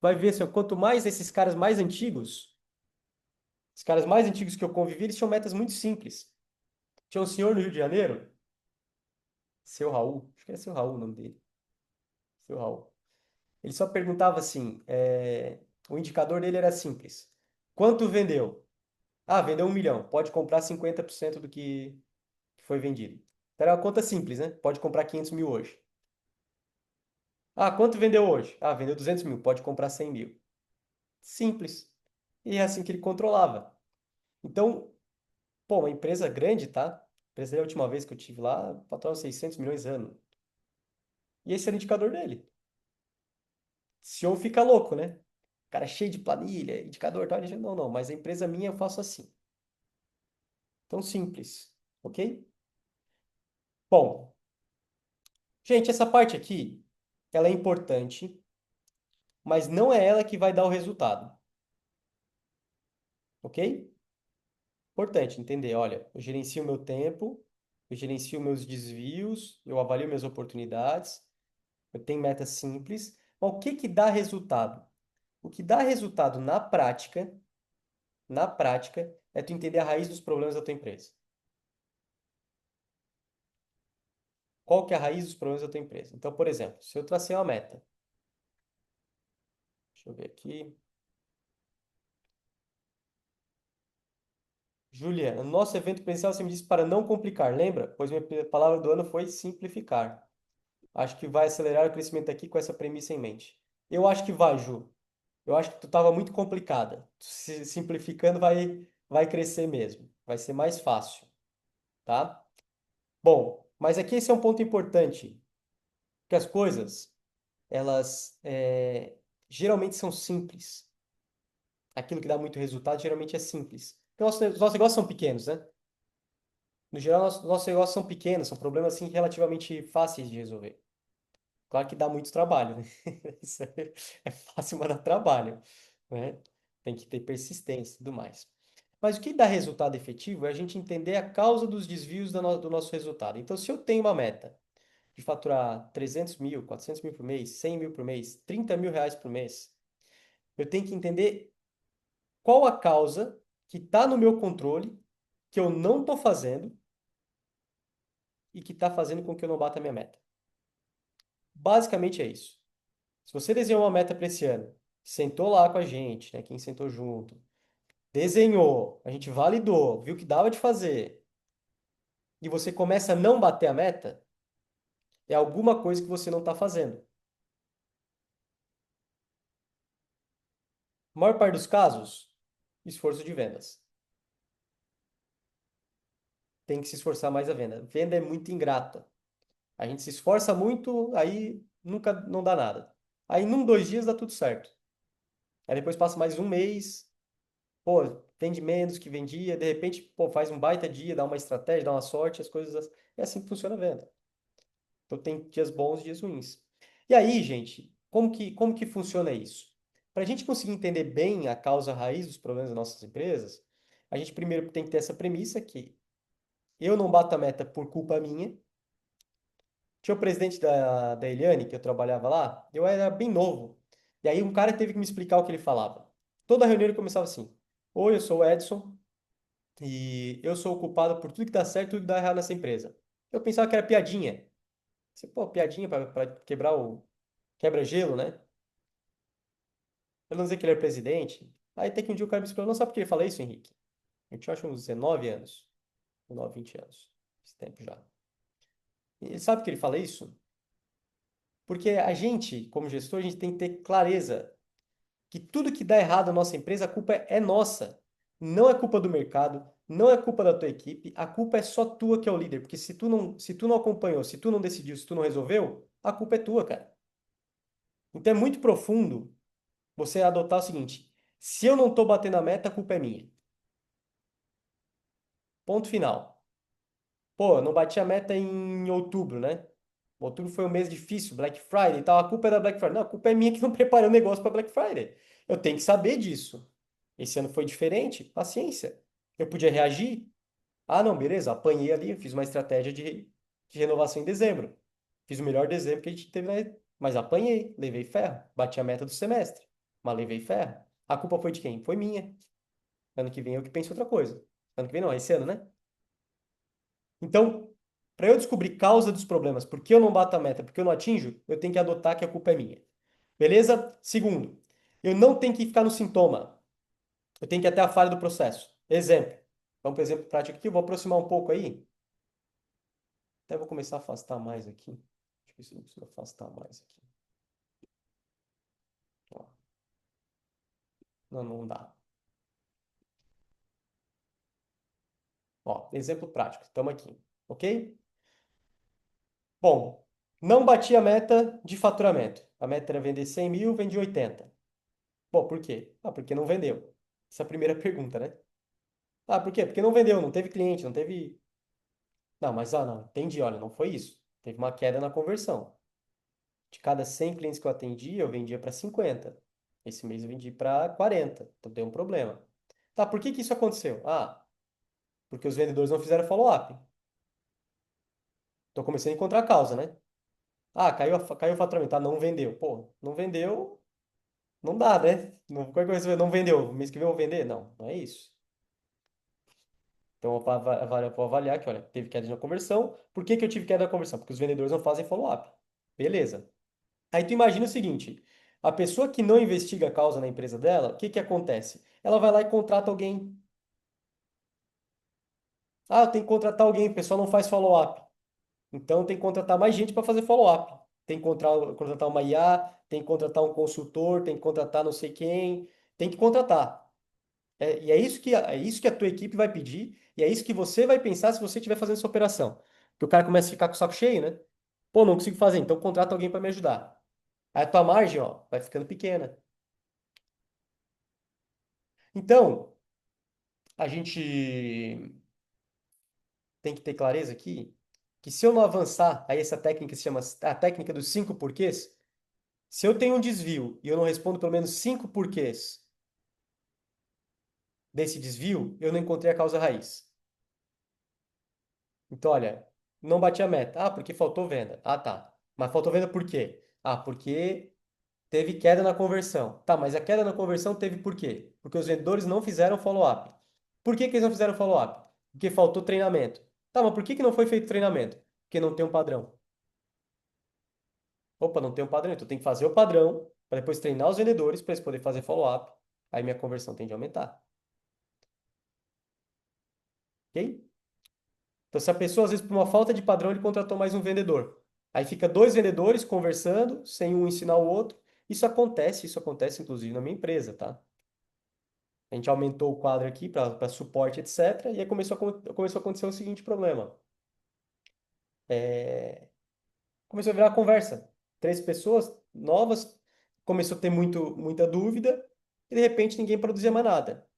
vai ver assim, ó, quanto mais esses caras mais antigos que eu convivi, eles tinham metas muito simples. Tinha um senhor no Rio de Janeiro, seu Raul, acho que era seu Raul o nome dele. Seu Raul. Ele só perguntava assim, o indicador dele era simples. Quanto vendeu? Ah, vendeu 1 milhão. Pode comprar 50% do que foi vendido. Então, era uma conta simples, né? Pode comprar 500 mil hoje. Ah, quanto vendeu hoje? Ah, vendeu 200 mil. Pode comprar 100 mil. Simples. E é assim que ele controlava. Então, pô, uma empresa grande, tá? A empresa da última vez que eu tive lá, faturava 600 milhões ano. E esse era o indicador dele. CEO fica louco, né? Cara cheio de planilha, indicador, tal. Ele diz, não, não, mas a empresa minha eu faço assim. Tão simples, ok? Bom, gente, essa parte aqui, ela é importante, mas não é ela que vai dar o resultado, ok? Importante entender, olha, eu gerencio o meu tempo, eu gerencio meus desvios, eu avalio minhas oportunidades, eu tenho metas simples, mas o que que dá resultado? O que dá resultado na prática, é tu entender a raiz dos problemas da tua empresa. qual que é a raiz dos problemas da tua empresa. Então, por exemplo, se eu tracei uma meta, deixa eu ver aqui. Juliana, no nosso evento presencial você me disse para não complicar, lembra? Pois minha palavra do ano foi simplificar. Acho que vai acelerar o crescimento aqui com essa premissa em mente. Eu acho que vai, Ju. Eu acho que tu estava muito complicada. Simplificando vai crescer mesmo. Vai ser mais fácil, tá? Bom, mas aqui esse é um ponto importante, que as coisas, elas geralmente são simples. Aquilo que dá muito resultado geralmente é simples. Porque nossos negócios são pequenos, né? No geral, nossos negócios são pequenos, são problemas assim relativamente fáceis de resolver. Claro que dá muito trabalho, né? Isso é fácil, mas dá trabalho, né? Tem que ter persistência e tudo mais. Mas o que dá resultado efetivo é a gente entender a causa dos desvios do nosso resultado. Então, se eu tenho uma meta de faturar 300 mil, 400 mil por mês, 100 mil por mês, 30 mil reais por mês, eu tenho que entender qual a causa que está no meu controle, que eu não estou fazendo e que está fazendo com que eu não bata a minha meta. Basicamente é isso. Se você desenhou uma meta para esse ano, sentou lá com a gente, né, quem sentou junto, desenhou, a gente validou, viu que dava de fazer, e você começa a não bater a meta, é alguma coisa que você não está fazendo. Na maior parte dos casos, esforço de vendas. Tem que se esforçar mais a venda. Venda é muito ingrata. A gente se esforça muito, aí nunca não dá nada. Aí, num, 2 dias dá tudo certo. Aí depois passa mais um mês, pô, vende menos que vendia, de repente, pô, faz um baita dia, dá uma estratégia, dá uma sorte, as coisas. É assim que funciona a venda. Então tem dias bons e dias ruins. E aí, gente, como que funciona isso? Para a gente conseguir entender bem a causa raiz dos problemas das nossas empresas, a gente primeiro tem que ter essa premissa que eu não bato a meta por culpa minha. Tinha o presidente da Eliane, que eu trabalhava lá, eu era bem novo. E aí um cara teve que me explicar o que ele falava. Toda reunião ele começava assim: Oi, eu sou o Edson e eu sou o culpado por tudo que dá certo e tudo que dá errado nessa empresa. Eu pensava que era piadinha. Você, pô, piadinha para quebrar o quebra-gelo, né? Pra não dizer que ele é presidente. Aí até que um dia o cara me explicou: não sabe por que ele fala isso, Henrique? Eu tinha acho uns 19 anos. 19, 20 anos. Esse tempo já. E ele sabe por que ele fala isso? Porque a gente, como gestor, a gente tem que ter clareza que tudo que dá errado na nossa empresa, a culpa é nossa. Não é culpa do mercado, não é culpa da tua equipe, a culpa é só tua que é o líder. Porque se tu não acompanhou, se tu não decidiu, se tu não resolveu, a culpa é tua, cara. Então é muito profundo você adotar o seguinte: se eu não estou batendo a meta, a culpa é minha. Ponto final. Pô, eu não bati a meta em outubro, né? Outubro foi um mês difícil, Black Friday e tal. A culpa é da Black Friday. Não, a culpa é minha que não preparei o negócio para Black Friday. Eu tenho que saber disso. Esse ano foi diferente, paciência. Eu podia reagir. Ah, não, beleza, apanhei ali, fiz uma estratégia de renovação em dezembro. Fiz o melhor dezembro que a gente teve, né? Mas apanhei, levei ferro. Bati a meta do semestre, mas levei ferro. A culpa foi de quem? Foi minha. Ano que vem eu que penso outra coisa. Ano que vem não, esse ano, né? Então, para eu descobrir causa dos problemas, por que eu não bato a meta, por que eu não atinjo, eu tenho que adotar que a culpa é minha. Beleza? Segundo, eu não tenho que ficar no sintoma. Eu tenho que ir até a falha do processo. Exemplo. Vamos para o exemplo prático aqui. Eu vou aproximar um pouco aí. Até vou começar a afastar mais aqui. Deixa eu ver se eu consigo afastar mais aqui. Ó. Não, não dá. Ó, exemplo prático. Estamos aqui. Ok? Bom, não bati a meta de faturamento. A meta era vender 100 mil, vendi 80. Bom, por quê? Ah, porque não vendeu. Essa é a primeira pergunta, né? Ah, por quê? Porque não vendeu, não teve cliente, não teve. Não, mas não, entendi, olha, não foi isso. Teve uma queda na conversão. De cada 100 clientes que eu vendia para 50. Esse mês eu vendi para 40. Então deu um problema. Tá, por que que isso aconteceu? Ah, porque os vendedores não fizeram follow-up. Tô começando a encontrar a causa, né? Ah, caiu o faturamento. Ah, não vendeu. Pô, não vendeu, não dá, né? Não, qualquer coisa, não vendeu. Mês que vem eu vou vender? Não, não é isso. Então, eu vou avaliar que, olha, teve queda na conversão. Por que que eu tive queda na conversão? Porque os vendedores não fazem follow-up. Beleza. Aí tu imagina o seguinte, a pessoa que não investiga a causa na empresa dela, o que que acontece? Ela vai lá e contrata alguém. Ah, eu tenho que contratar alguém, o pessoal não faz follow-up. Então tem que contratar mais gente para fazer follow-up. Tem que contratar uma IA, tem que contratar um consultor, tem que contratar não sei quem, tem que contratar. E é isso que a tua equipe vai pedir, e é isso que você vai pensar se você estiver fazendo essa operação. Porque o cara começa a ficar com o saco cheio, né? Pô, não consigo fazer, então contrata alguém para me ajudar. Aí a tua margem, ó, vai ficando pequena. Então, a gente tem que ter clareza aqui que se eu não avançar, aí essa técnica se chama a técnica dos 5 porquês. Se eu tenho um desvio e eu não respondo pelo menos 5 porquês desse desvio, eu não encontrei a causa raiz. Então, olha, não bati a meta. Ah, porque faltou venda. Ah, tá. Mas faltou venda por quê? Ah, porque teve queda na conversão. Tá, mas a queda na conversão teve por quê? Porque os vendedores não fizeram follow-up. Por que que eles não fizeram follow-up? Porque faltou treinamento. Tá, mas por que que não foi feito treinamento? Porque não tem um padrão. Opa, não tem um padrão, então tem que fazer o padrão para depois treinar os vendedores para eles poderem fazer follow-up. Aí minha conversão tende a aumentar. Ok? Então, se a pessoa, às vezes, por uma falta de padrão, ele contratou mais um vendedor. Aí fica dois vendedores conversando, sem um ensinar o outro. Isso acontece inclusive na minha empresa, tá? A gente aumentou o quadro aqui para suporte, etc. E aí começou a acontecer o seguinte problema. Começou a virar conversa. Três pessoas novas, começou a ter muita dúvida, e de repente ninguém produzia mais nada.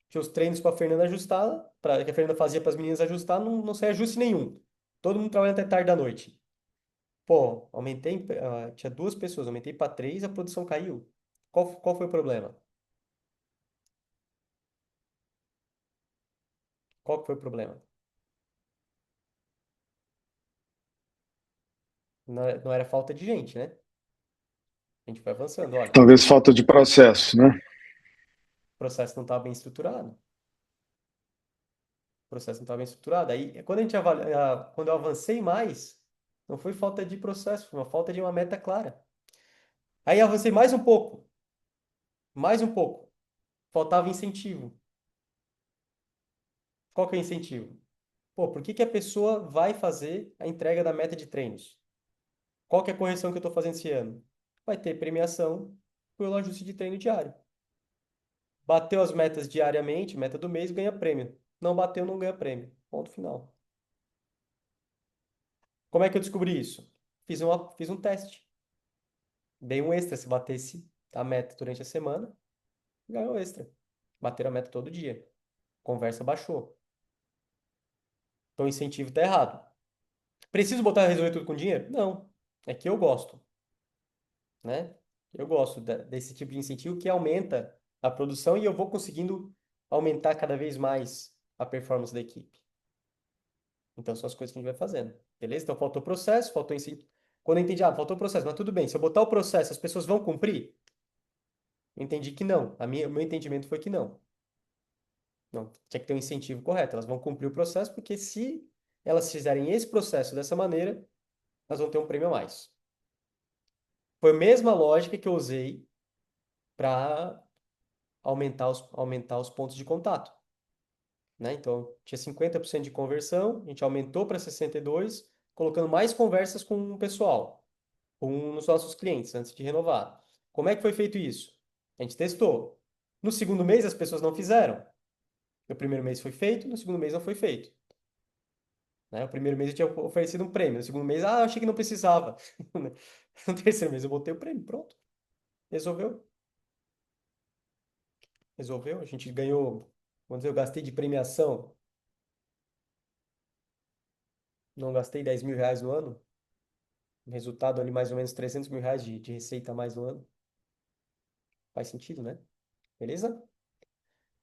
Tinha os treinos para a Fernanda ajustar, que a Fernanda fazia para as meninas ajustar, não saía ajuste nenhum. Todo mundo trabalhando até tarde da noite. Pô, tinha 2 pessoas, aumentei para três, a produção caiu. Qual foi o problema? Qual que foi o problema? Não era falta de gente, né? A gente foi avançando. Olha, o Talvez falta de processo, né? processo não estava bem estruturado. O processo não estava bem estruturado. Aí, quando eu avancei mais, não foi falta de processo, foi uma falta de uma meta clara. Aí avancei mais um pouco, mais um pouco. Faltava incentivo. Qual que é o incentivo? Pô, por que que a pessoa vai fazer a entrega da meta de treinos? Qual que é a correção que eu estou fazendo esse ano? Vai ter premiação pelo ajuste de treino diário. Bateu as metas diariamente, meta do mês, ganha prêmio. Não bateu, não ganha prêmio. Ponto final. Como é que eu descobri isso? Fiz um teste. Dei um extra. Se batesse a meta durante a semana, ganhou extra. Bateram a meta todo dia. Conversa baixou. Então o incentivo está errado. Preciso resolver tudo com dinheiro? Não. É que eu gosto, né? Eu gosto desse tipo de incentivo que aumenta a produção e eu vou conseguindo aumentar cada vez mais a performance da equipe. Então são as coisas que a gente vai fazendo. Beleza? Então faltou processo, faltou incentivo. Quando eu entendi, faltou processo, mas tudo bem. Se eu botar o processo, as pessoas vão cumprir? Eu entendi que não. O meu entendimento foi que não. Não, tinha que ter um incentivo correto. Elas vão cumprir o processo, porque se elas fizerem esse processo dessa maneira, elas vão ter um prêmio a mais. Foi a mesma lógica que eu usei para aumentar os pontos de contato, né? Então, tinha 50% de conversão, a gente aumentou para 62%, colocando mais conversas com o pessoal, com os nossos clientes, antes de renovar. Como é que foi feito isso? A gente testou. No segundo mês, as pessoas não fizeram. No primeiro mês foi feito, no segundo mês não foi feito. Né? O primeiro mês eu tinha oferecido um prêmio, no segundo mês, achei que não precisava. No terceiro mês eu botei o prêmio, pronto. Resolveu. Resolveu. A gente ganhou, vamos dizer, eu gastei de premiação, não gastei 10 mil reais no ano. Resultado ali mais ou menos 300 mil reais de receita a mais no ano. Faz sentido, né? Beleza?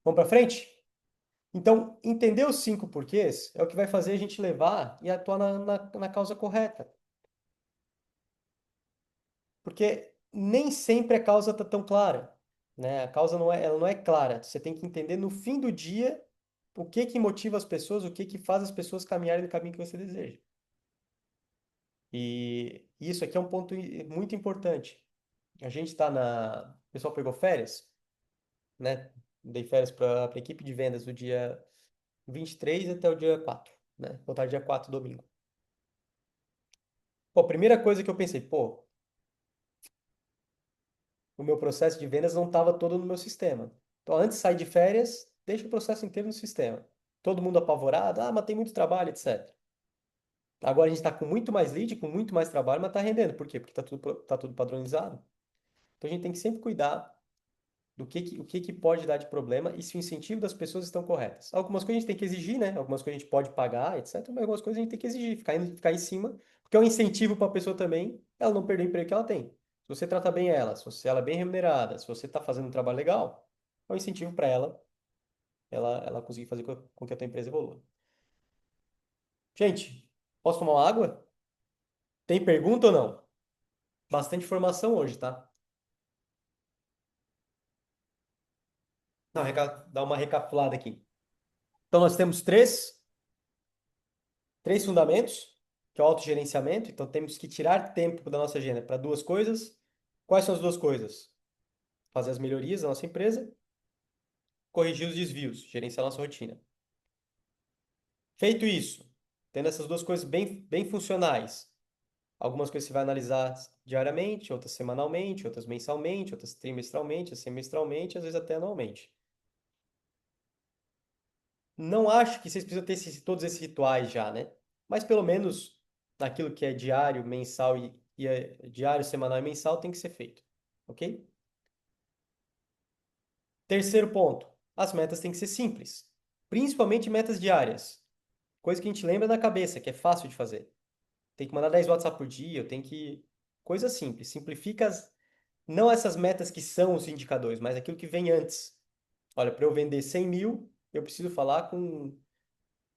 Vamos para frente? Então, entender os 5 porquês é o que vai fazer a gente levar e atuar na causa correta. Porque nem sempre a causa está tão clara, né? A causa ela não é clara. Você tem que entender no fim do dia o que que motiva as pessoas, o que que faz as pessoas caminharem no caminho que você deseja. E isso aqui é um ponto muito importante. A gente está na... O pessoal pegou férias, né? Dei férias para a equipe de vendas do dia 23 até o dia 4, né? Voltar dia 4, domingo. Pô, a primeira coisa que eu pensei, pô, o meu processo de vendas não estava todo no meu sistema. Então, antes de sair de férias, deixa o processo inteiro no sistema. Todo mundo apavorado, ah, mas tem muito trabalho, etc. Agora a gente está com muito mais lead, com muito mais trabalho, mas está rendendo. Por quê? Porque tá tudo padronizado. Então a gente tem que sempre cuidar o que que pode dar de problema e se o incentivo das pessoas estão corretas. Algumas coisas a gente tem que exigir, né? Algumas coisas a gente pode pagar, etc. Mas algumas coisas a gente tem que exigir, ficar em cima, porque é um incentivo para a pessoa também, ela não perder o emprego que ela tem. Se você trata bem ela, se ela é bem remunerada, se você está fazendo um trabalho legal, é um incentivo para ela conseguir fazer com que a tua empresa evolua. Gente, posso tomar uma água? Tem pergunta ou não? Bastante informação hoje, tá? Não, dar uma recapitulada aqui. Então, nós temos três fundamentos, que é o autogerenciamento. Então, temos que tirar tempo da nossa agenda para duas coisas. Quais são as duas coisas? Fazer as melhorias da nossa empresa, corrigir os desvios, gerenciar a nossa rotina. Feito isso, tendo essas duas coisas bem funcionais, algumas coisas você vai analisar diariamente, outras semanalmente, outras mensalmente, outras trimestralmente, semestralmente, às vezes até anualmente. Não acho que vocês precisam ter todos esses rituais já, né? Mas pelo menos naquilo que é diário, mensal diário, semanal e mensal tem que ser feito, ok? Terceiro ponto, as metas têm que ser simples, principalmente metas diárias, coisa que a gente lembra na cabeça, que é fácil de fazer. Tem que mandar 10 WhatsApp por dia, eu tenho que... Coisa simples, simplifica não essas metas que são os indicadores, mas aquilo que vem antes. Olha, para eu vender 100 mil, eu preciso falar com...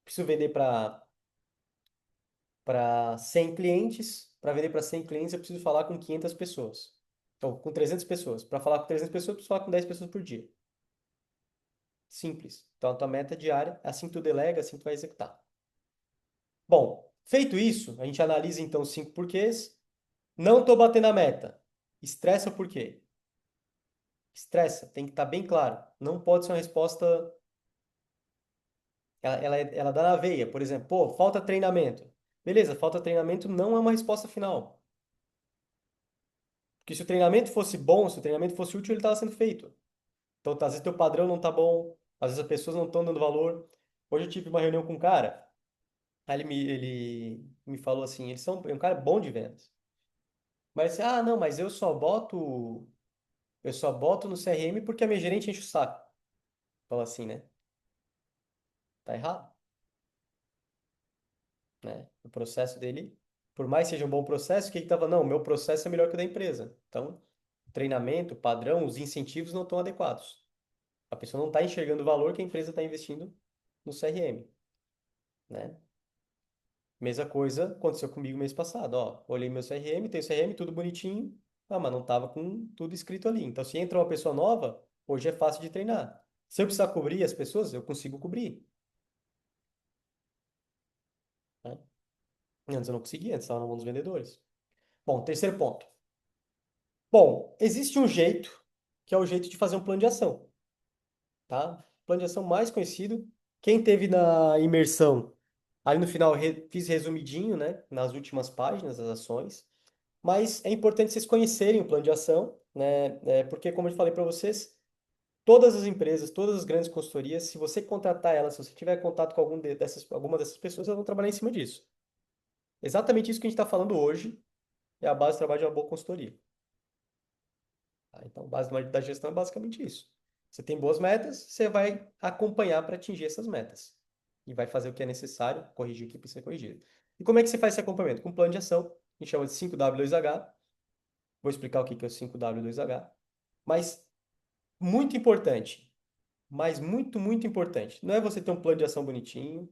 Preciso vender para 100 clientes. Para vender para 100 clientes, eu preciso falar com 500 pessoas. Então, com 300 pessoas. Para falar com 300 pessoas, eu preciso falar com 10 pessoas por dia. Simples. Então, a tua meta diária, é assim que tu delega, assim que tu vai executar. Bom, feito isso, a gente analisa então os 5 porquês. Não estou batendo a meta. Estressa por quê? Estressa, tem que estar bem claro. Não pode ser uma resposta. Ela dá na veia. Por exemplo, pô, falta treinamento. Beleza, falta treinamento não é uma resposta final. Porque se o treinamento fosse bom, se o treinamento fosse útil, ele estava sendo feito. Então, às vezes, teu padrão não está bom, às vezes as pessoas não estão dando valor. Hoje eu tive uma reunião com um cara, aí ele me falou assim, é um cara bom de vendas. Mas, assim, ah, não, mas eu só boto no CRM porque a minha gerente enche o saco. Fala assim, né? Tá errado, né? O processo dele, por mais que seja um bom processo, o que que tava? Não, o meu processo é melhor que o da empresa. Então, o treinamento, o padrão, os incentivos não estão adequados. A pessoa não está enxergando o valor que a empresa está investindo no CRM, né? Mesma coisa aconteceu comigo mês passado, ó. Olhei meu CRM, tem o CRM, tudo bonitinho, ah, mas não tava com tudo escrito ali. Então, se entra uma pessoa nova, hoje é fácil de treinar. Se eu precisar cobrir as pessoas, eu consigo cobrir, né? Antes eu não conseguia, antes estava na mão dos vendedores. Bom, terceiro ponto. Bom, existe um jeito, que é o jeito de fazer um plano de ação, tá? Plano de ação mais conhecido. Quem teve na imersão, aí no final fiz resumidinho, né? Nas últimas páginas, as ações. Mas é importante vocês conhecerem o plano de ação, né? Porque, como eu falei para vocês, todas as empresas, todas as grandes consultorias, se você contratar elas, se você tiver contato com alguma dessas pessoas, elas vão trabalhar em cima disso. Exatamente isso que a gente está falando hoje é a base do trabalho de uma boa consultoria. Tá? Então, a base da gestão é basicamente isso. Você tem boas metas, você vai acompanhar para atingir essas metas. E vai fazer o que é necessário, corrigir o que precisa ser corrigido. E como é que você faz esse acompanhamento? Com um plano de ação, a gente chama de 5W2H. Vou explicar o que é o 5W2H. Mas muito importante, mas muito, muito importante. Não é você ter um plano de ação bonitinho,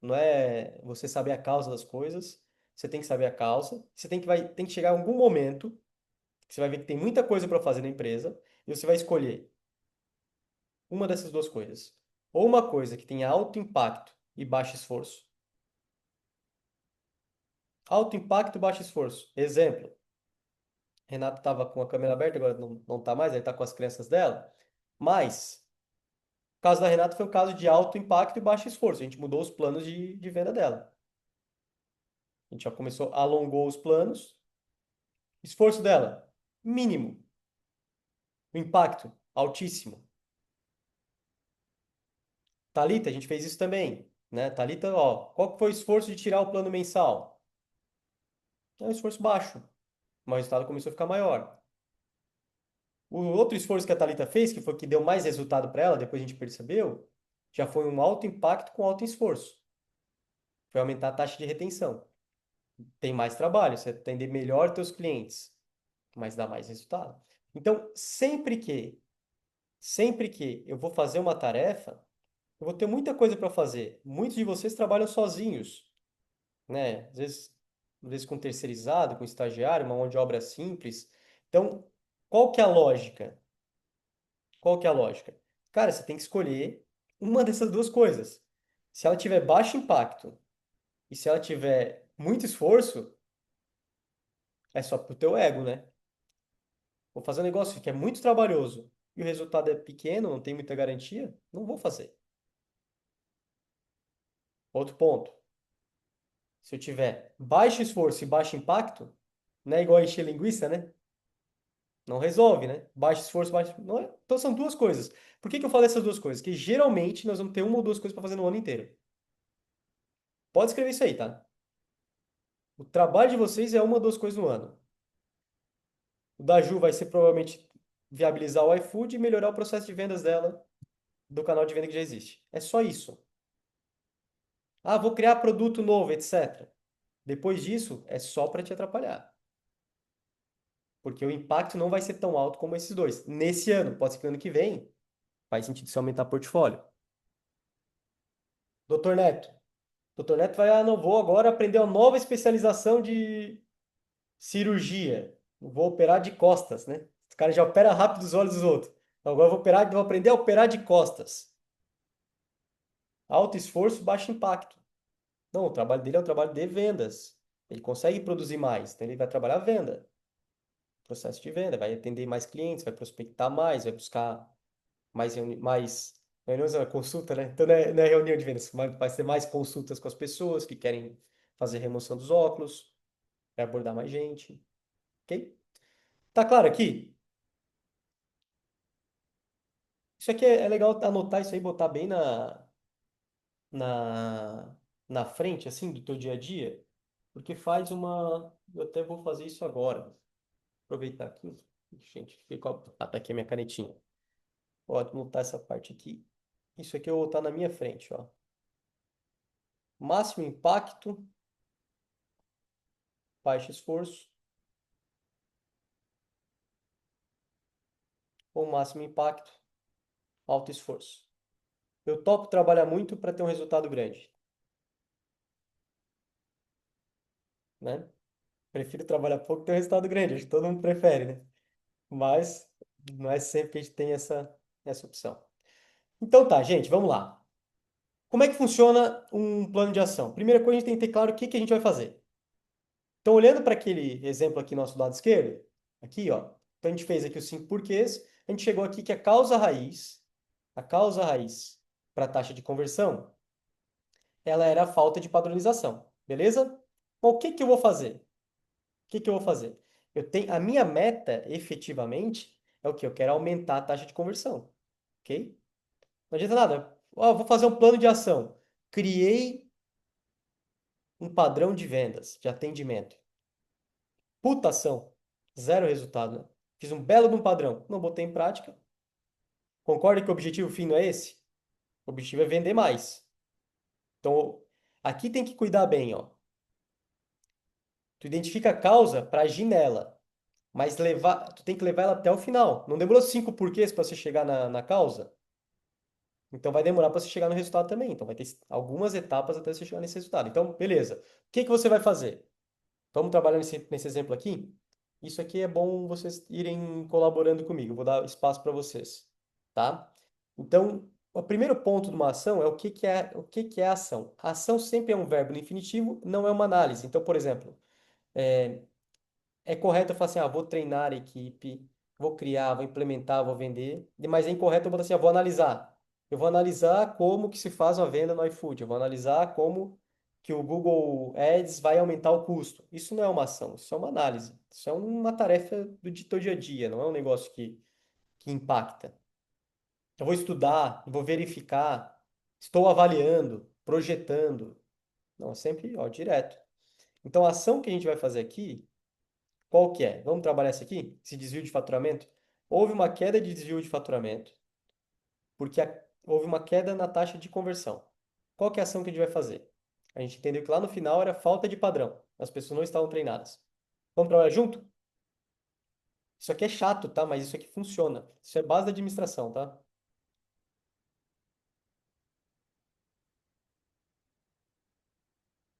não é você saber a causa das coisas. Você tem que saber a causa. Você tem que chegar em algum momento que você vai ver que tem muita coisa para fazer na empresa e você vai escolher uma dessas duas coisas. ou uma coisa que tem alto impacto e baixo esforço. Alto impacto e baixo esforço. Exemplo, Renato estava com a câmera aberta, agora não está mais, ele está com as crianças dela. Mas, o caso da Renata foi um caso de alto impacto e baixo esforço. A gente mudou os planos de venda dela. A gente já começou, alongou os planos. Esforço dela, mínimo. O impacto, altíssimo. Thalita, a gente fez isso também, né? Thalita, ó, qual que foi o esforço de tirar o plano mensal? É um esforço baixo, mas o resultado começou a ficar maior. O outro esforço que a Thalita fez, que foi que deu mais resultado para ela, depois a gente percebeu, já foi um alto impacto com alto esforço. Foi aumentar a taxa de retenção. Tem mais trabalho, você atender melhor teus clientes, mas dá mais resultado. Então, sempre que eu vou fazer uma tarefa, eu vou ter muita coisa para fazer. Muitos de vocês trabalham sozinhos, né? Às vezes com terceirizado, com estagiário, uma mão de obra simples. Então, qual que é a lógica? Qual que é a lógica? Cara, você tem que escolher uma dessas duas coisas. Se ela tiver baixo impacto e se ela tiver muito esforço, é só pro teu ego, né? Vou fazer um negócio que é muito trabalhoso e o resultado é pequeno, não tem muita garantia, não vou fazer. Outro ponto. Se eu tiver baixo esforço e baixo impacto, não é igual a encher linguiça, né? Não resolve, né? Baixo esforço, baixo. Não é... Então são duas coisas. Por que que eu falo essas duas coisas? Porque geralmente nós vamos ter uma ou duas coisas para fazer no ano inteiro. Pode escrever isso aí, tá? O trabalho de vocês é uma ou duas coisas no ano. O da Ju vai ser provavelmente viabilizar o iFood e melhorar o processo de vendas dela do canal de venda que já existe. É só isso. Ah, vou criar produto novo, etc. Depois disso, é só para te atrapalhar. Porque o impacto não vai ser tão alto como esses dois. Nesse ano, pode ser que no ano que vem, faz sentido você aumentar portfólio. Doutor Neto. Doutor Neto vai, não vou agora aprender uma nova especialização de cirurgia. Vou operar de costas, né? Os caras já operam rápido os olhos dos outros. Então, agora vou aprender a operar de costas. Alto esforço, baixo impacto. Não, o trabalho dele é o trabalho de vendas. Ele consegue produzir mais, então ele vai trabalhar a venda, processo de venda, vai atender mais clientes, vai prospectar mais, vai buscar mais reuniões, não, é consulta, né? Então não é reunião de vendas, mas vai ser mais consultas com as pessoas que querem fazer remoção dos óculos, vai abordar mais gente, ok? Tá claro aqui? Isso aqui é legal anotar isso aí, botar bem na, na frente, assim, do teu dia a dia, porque faz uma... Eu até vou fazer isso agora. Aproveitar aqui. Gente, ah, tá aqui a minha canetinha. Pode montar essa parte aqui. Isso aqui eu vou botar na minha frente, ó. Máximo impacto, baixo esforço, ou máximo impacto, alto esforço. Eu topo trabalhar muito para ter um resultado grande, né? Prefiro trabalhar pouco e ter um resultado grande. Acho que todo mundo prefere, né? Mas não é sempre que a gente tem essa opção. Então tá, gente, vamos lá. Como é que funciona um plano de ação? Primeira coisa, a gente tem que ter claro o que que a gente vai fazer. Então, olhando para aquele exemplo aqui, nosso lado esquerdo, aqui, ó. Então, a gente fez aqui os 5 porquês. A gente chegou aqui que a causa raiz para a taxa de conversão, ela era a falta de padronização. Beleza? Bom, o que que eu vou fazer? O que que eu vou fazer? A minha meta, efetivamente, é o que? Eu quero aumentar a taxa de conversão. Ok? Não adianta nada. Ó, vou fazer um plano de ação. Criei um padrão de vendas, de atendimento. Puta ação. Zero resultado, né? Fiz um belo de um padrão. Não botei em prática. Concorda que o objetivo fim não é esse? O objetivo é vender mais. Então, aqui tem que cuidar bem, ó. Tu identifica a causa para agir nela, mas tu tem que levar ela até o final. Não demorou 5 porquês para você chegar na causa? Então vai demorar para você chegar no resultado também. Então vai ter algumas etapas até você chegar nesse resultado. Então, beleza. O que que você vai fazer? Vamos trabalhar nesse exemplo aqui? Isso aqui é bom vocês irem colaborando comigo. Eu vou dar espaço para vocês, tá? Então, O primeiro ponto de uma ação é o que que é a ação. A ação sempre é um verbo no infinitivo, não é uma análise. Então, por exemplo, é correto eu falar assim, vou treinar a equipe, vou criar, vou implementar, vou vender, mas é incorreto eu botar assim, vou analisar. Eu vou analisar como que se faz uma venda no iFood, eu vou analisar como que o Google Ads vai aumentar o custo. Isso não é uma ação, isso é uma análise. Isso é uma tarefa do teu dia a dia, não é um negócio que impacta. Eu vou estudar, vou verificar, estou avaliando, projetando. Não, sempre, ó, direto. Então, a ação que a gente vai fazer aqui, qual que é? Vamos trabalhar isso aqui? Esse desvio de faturamento? Houve uma queda de desvio de faturamento, porque houve uma queda na taxa de conversão. Qual que é a ação que a gente vai fazer? A gente entendeu que lá no final era falta de padrão. As pessoas não estavam treinadas. Vamos trabalhar junto? Isso aqui é chato, tá? Mas isso aqui funciona. Isso é base da administração, tá?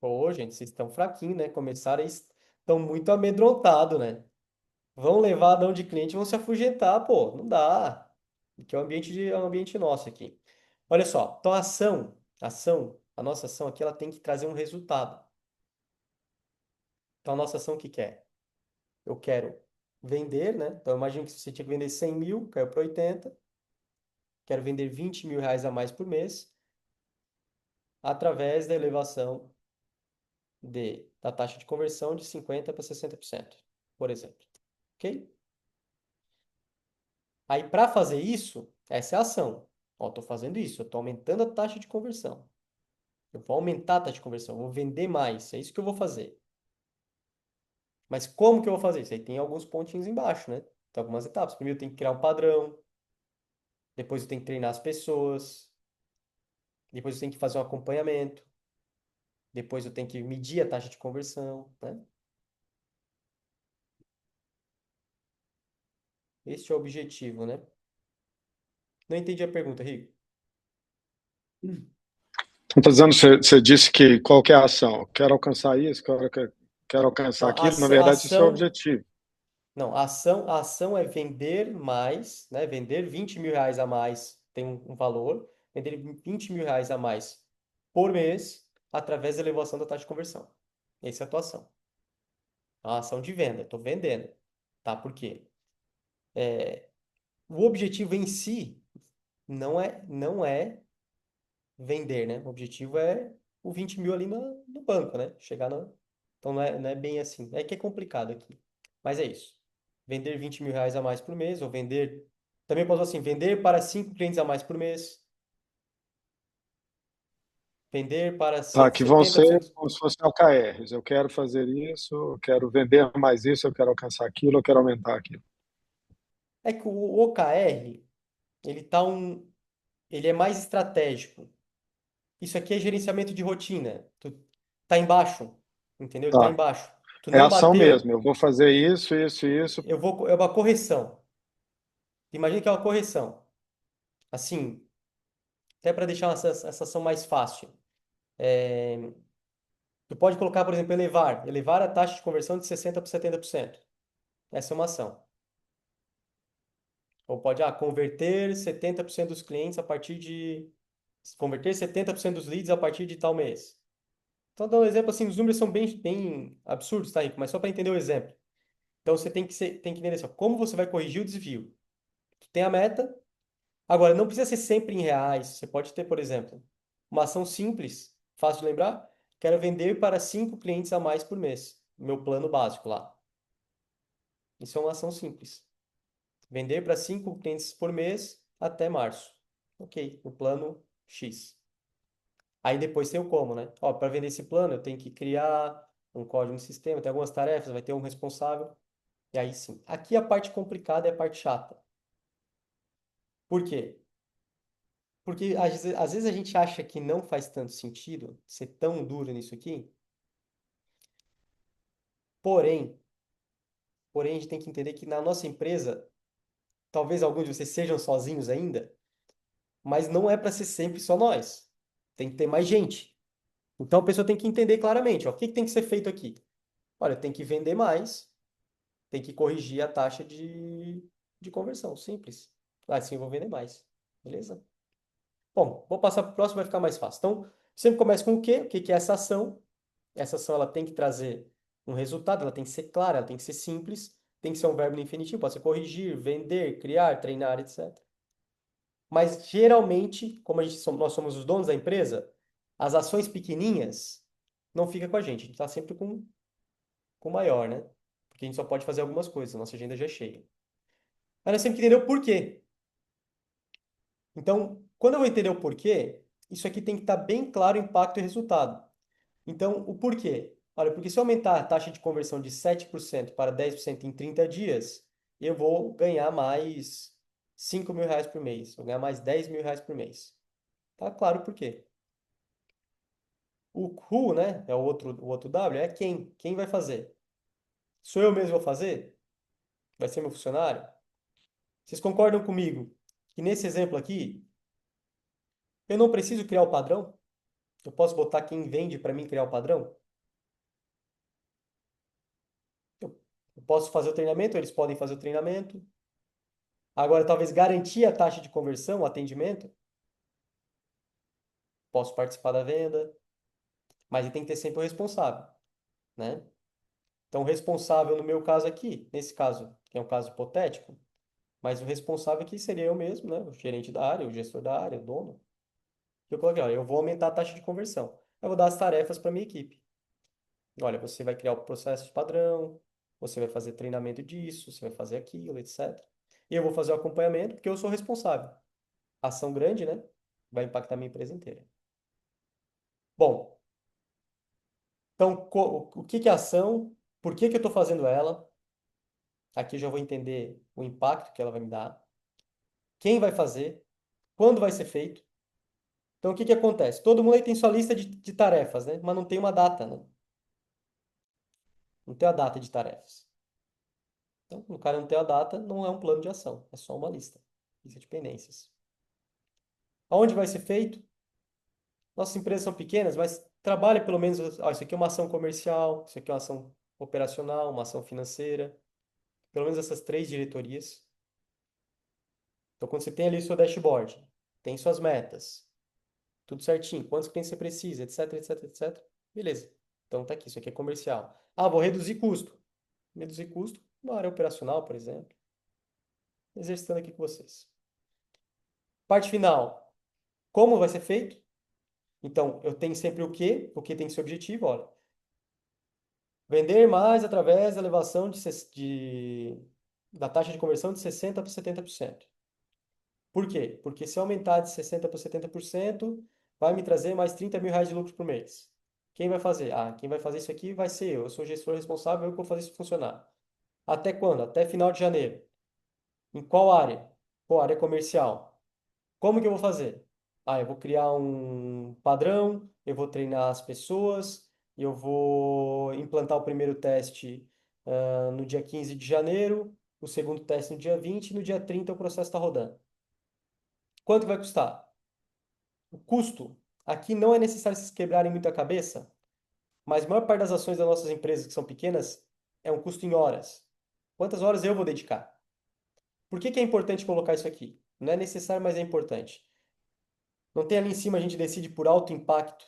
Pô, gente, vocês estão fraquinhos, né? Começaram e estão muito amedrontados, né? Vão levar não de cliente e vão se afugentar, pô. Não dá. Que é um ambiente nosso aqui. Olha só, então a nossa ação aqui, ela tem que trazer um resultado. Então a nossa ação o que quer? Eu quero vender, né? Então imagina que você tinha que vender 100 mil, caiu para 80. Quero vender 20 mil reais a mais por mês, através da elevação da taxa de conversão de 50% para 60%, por exemplo. Ok? Aí, para fazer isso, essa é a ação. Ó, estou fazendo isso, eu estou aumentando a taxa de conversão. Eu vou aumentar a taxa de conversão, eu vou vender mais, é isso que eu vou fazer. Mas como que eu vou fazer isso? Aí tem alguns pontinhos embaixo, né? Tem algumas etapas. Primeiro eu tenho que criar um padrão, depois eu tenho que treinar as pessoas, depois eu tenho que fazer um acompanhamento, depois eu tenho que medir a taxa de conversão, né? Este é o objetivo, né? Não entendi a pergunta, Rico. Está dizendo, você disse que qual que é a ação? Quero alcançar isso, quero alcançar Não, aquilo. Na verdade, isso é o objetivo. não, a ação é vender mais, né? Vender 20 mil reais a mais tem um valor. Vender 20 mil reais a mais por mês através da elevação da taxa de conversão. Essa é a tua ação. É uma ação de venda. Estou vendendo. Tá? Por quê? O objetivo em si não é vender, né? O objetivo é o 20 mil ali no banco, né? Chegar no. Então não é bem assim. É que é complicado aqui. Mas é isso. Vender 20 mil reais a mais por mês, ou vender. Também posso assim, vender para 5 clientes a mais por mês. Vender para Tá, que vão ser 70%. como se fossem OKRs. Eu quero fazer isso, eu quero vender mais isso, eu quero alcançar aquilo, eu quero aumentar aquilo. É que o OKR, ele ele é mais estratégico. Isso aqui é gerenciamento de rotina. Tu tá embaixo, entendeu? Ele tá Tá. embaixo. Tu É não ação bateu, mesmo. Eu vou fazer isso, isso, isso. é uma correção. Imagina que é uma correção. Assim, até para deixar essa ação mais fácil. Tu pode colocar, por exemplo, elevar a taxa de conversão de 60% para 70%. Essa é uma ação. Ou pode, converter 70% dos clientes a partir de... Converter 70% dos leads a partir de tal mês. Então, dando um exemplo assim, os números são bem, bem absurdos, tá, Rico? Mas só para entender o exemplo. Então, você tem que entender assim, ó, como você vai corrigir o desvio. Tu tem a meta. Agora, não precisa ser sempre em reais. Você pode ter, por exemplo, uma ação simples, fácil de lembrar. Quero vender para 5 clientes a mais por mês. Meu plano básico lá. Isso é uma ação simples. Vender para 5 clientes por mês até março. Ok, o plano X. Aí depois tem o como, né? Ó, para vender esse plano, eu tenho que criar um código no sistema, tem algumas tarefas, vai ter um responsável. E aí sim. Aqui a parte complicada é a parte chata. Por quê? Porque às vezes a gente acha que não faz tanto sentido ser tão duro nisso aqui, porém, porém a gente tem que entender que na nossa empresa, talvez alguns de vocês sejam sozinhos ainda, mas não é para ser sempre só nós. Tem que ter mais gente. Então a pessoa tem que entender claramente, ó, o que que tem que ser feito aqui? Olha, tem que vender mais, tem que corrigir a taxa de conversão, simples. Assim eu vou vender mais. Beleza? Bom, vou passar para o próximo, vai ficar mais fácil. Então, sempre começa com o quê? O que que é essa ação? Essa ação ela tem que trazer um resultado, ela tem que ser clara, ela tem que ser simples, tem que ser um verbo no infinitivo, pode ser corrigir, vender, criar, treinar, etc. Mas geralmente, como nós somos os donos da empresa, as ações pequenininhas não fica com a gente está sempre com o maior, né? Porque a gente só pode fazer algumas coisas, a nossa agenda já é cheia. Mas nós temos que entender o porquê. Então, quando eu vou entender o porquê, isso aqui tem que estar bem claro o impacto e resultado. Então, o porquê? Olha, porque se eu aumentar a taxa de conversão de 7% para 10% em 30 dias, eu vou ganhar mais R$ 5.000 por mês. Vou ganhar mais R$ 10.000 por mês. Tá claro o porquê. O who, né, é o outro W, é quem. Quem vai fazer? Sou eu mesmo que vou fazer? Vai ser meu funcionário? Vocês concordam comigo que nesse exemplo aqui, eu não preciso criar o padrão? Eu posso botar quem vende para mim criar o padrão? Eu posso fazer o treinamento, eles podem fazer o treinamento. Agora, talvez garantir a taxa de conversão, o atendimento. Posso participar da venda, mas tem que ter sempre o responsável, né? Então, o responsável no meu caso aqui, nesse caso, que é um caso hipotético, mas o responsável aqui seria eu mesmo, né? O gerente da área, o gestor da área, o dono. Eu coloquei, olha, eu vou aumentar a taxa de conversão. Eu vou dar as tarefas para minha equipe. Olha, você vai criar o processo de padrão, você vai fazer treinamento disso, você vai fazer aquilo, etc. E eu vou fazer o acompanhamento, porque eu sou responsável. Ação grande, né? Vai impactar a minha empresa inteira. Bom, então o que que é ação? Por que que eu estou fazendo ela? Aqui eu já vou entender o impacto que ela vai me dar. Quem vai fazer? Quando vai ser feito? Então, o que que acontece? Todo mundo aí tem sua lista de tarefas, né? Mas não tem uma data, né? Não tem a data de tarefas. Então, o cara não tem a data, não é um plano de ação, é só uma lista de pendências. Aonde vai ser feito? Nossas empresas são pequenas, mas trabalha pelo menos, ó, isso aqui é uma ação comercial, isso aqui é uma ação operacional, uma ação financeira, pelo menos essas três diretorias. Então, quando você tem ali o seu dashboard, tem suas metas, tudo certinho, quantos clientes você precisa, etc, etc, etc. Beleza. Então, tá aqui, isso aqui é comercial. Ah, vou reduzir custo. Reduzir custo na área operacional, por exemplo. Exercitando aqui com vocês. Parte final. Como vai ser feito? Então, eu tenho sempre o quê? O que tem que ser objetivo, olha. Vender mais através da elevação da taxa de conversão de 60% para 70%. Por quê? Porque se eu aumentar de 60% para 70%, vai me trazer mais R$ 30.000 de lucro por mês. Quem vai fazer? Ah, quem vai fazer isso aqui vai ser eu. Eu sou o gestor responsável, eu que vou fazer isso funcionar. Até quando? Até final de janeiro. Em qual área? Pô, área comercial. Como que eu vou fazer? Ah, eu vou criar um padrão, eu vou treinar as pessoas, eu vou implantar o primeiro teste, no dia 15 de janeiro, o segundo teste no dia 20 e no dia 30 o processo está rodando. Quanto vai custar? O custo, aqui não é necessário vocês quebrarem muito a cabeça, mas a maior parte das ações das nossas empresas que são pequenas é um custo em horas. Quantas horas eu vou dedicar? Por que que é importante colocar isso aqui? Não é necessário, mas é importante. Não tem ali em cima a gente decide por alto impacto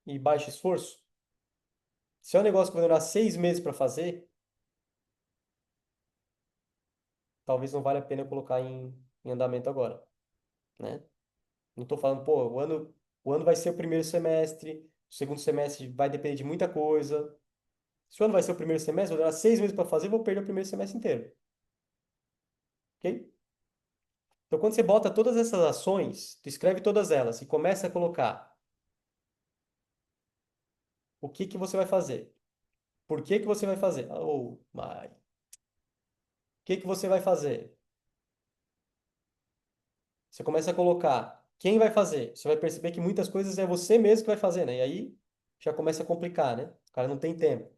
e baixo esforço? Se é um negócio que vai demorar 6 meses para fazer, talvez não valha a pena eu colocar em andamento agora, né? Não estou falando, pô, o ano vai ser o primeiro semestre, o segundo semestre vai depender de muita coisa. Se o ano vai ser o primeiro semestre, vou demorar 6 meses para fazer, vou perder o primeiro semestre inteiro, ok? Então, quando você bota todas essas ações, tu escreve todas elas e começa a colocar o que que você vai fazer, por que que você vai fazer, oh, my. O que que você vai fazer? Você começa a colocar quem vai fazer. Você vai perceber que muitas coisas é você mesmo que vai fazer, né? E aí já começa a complicar, né? O cara não tem tempo.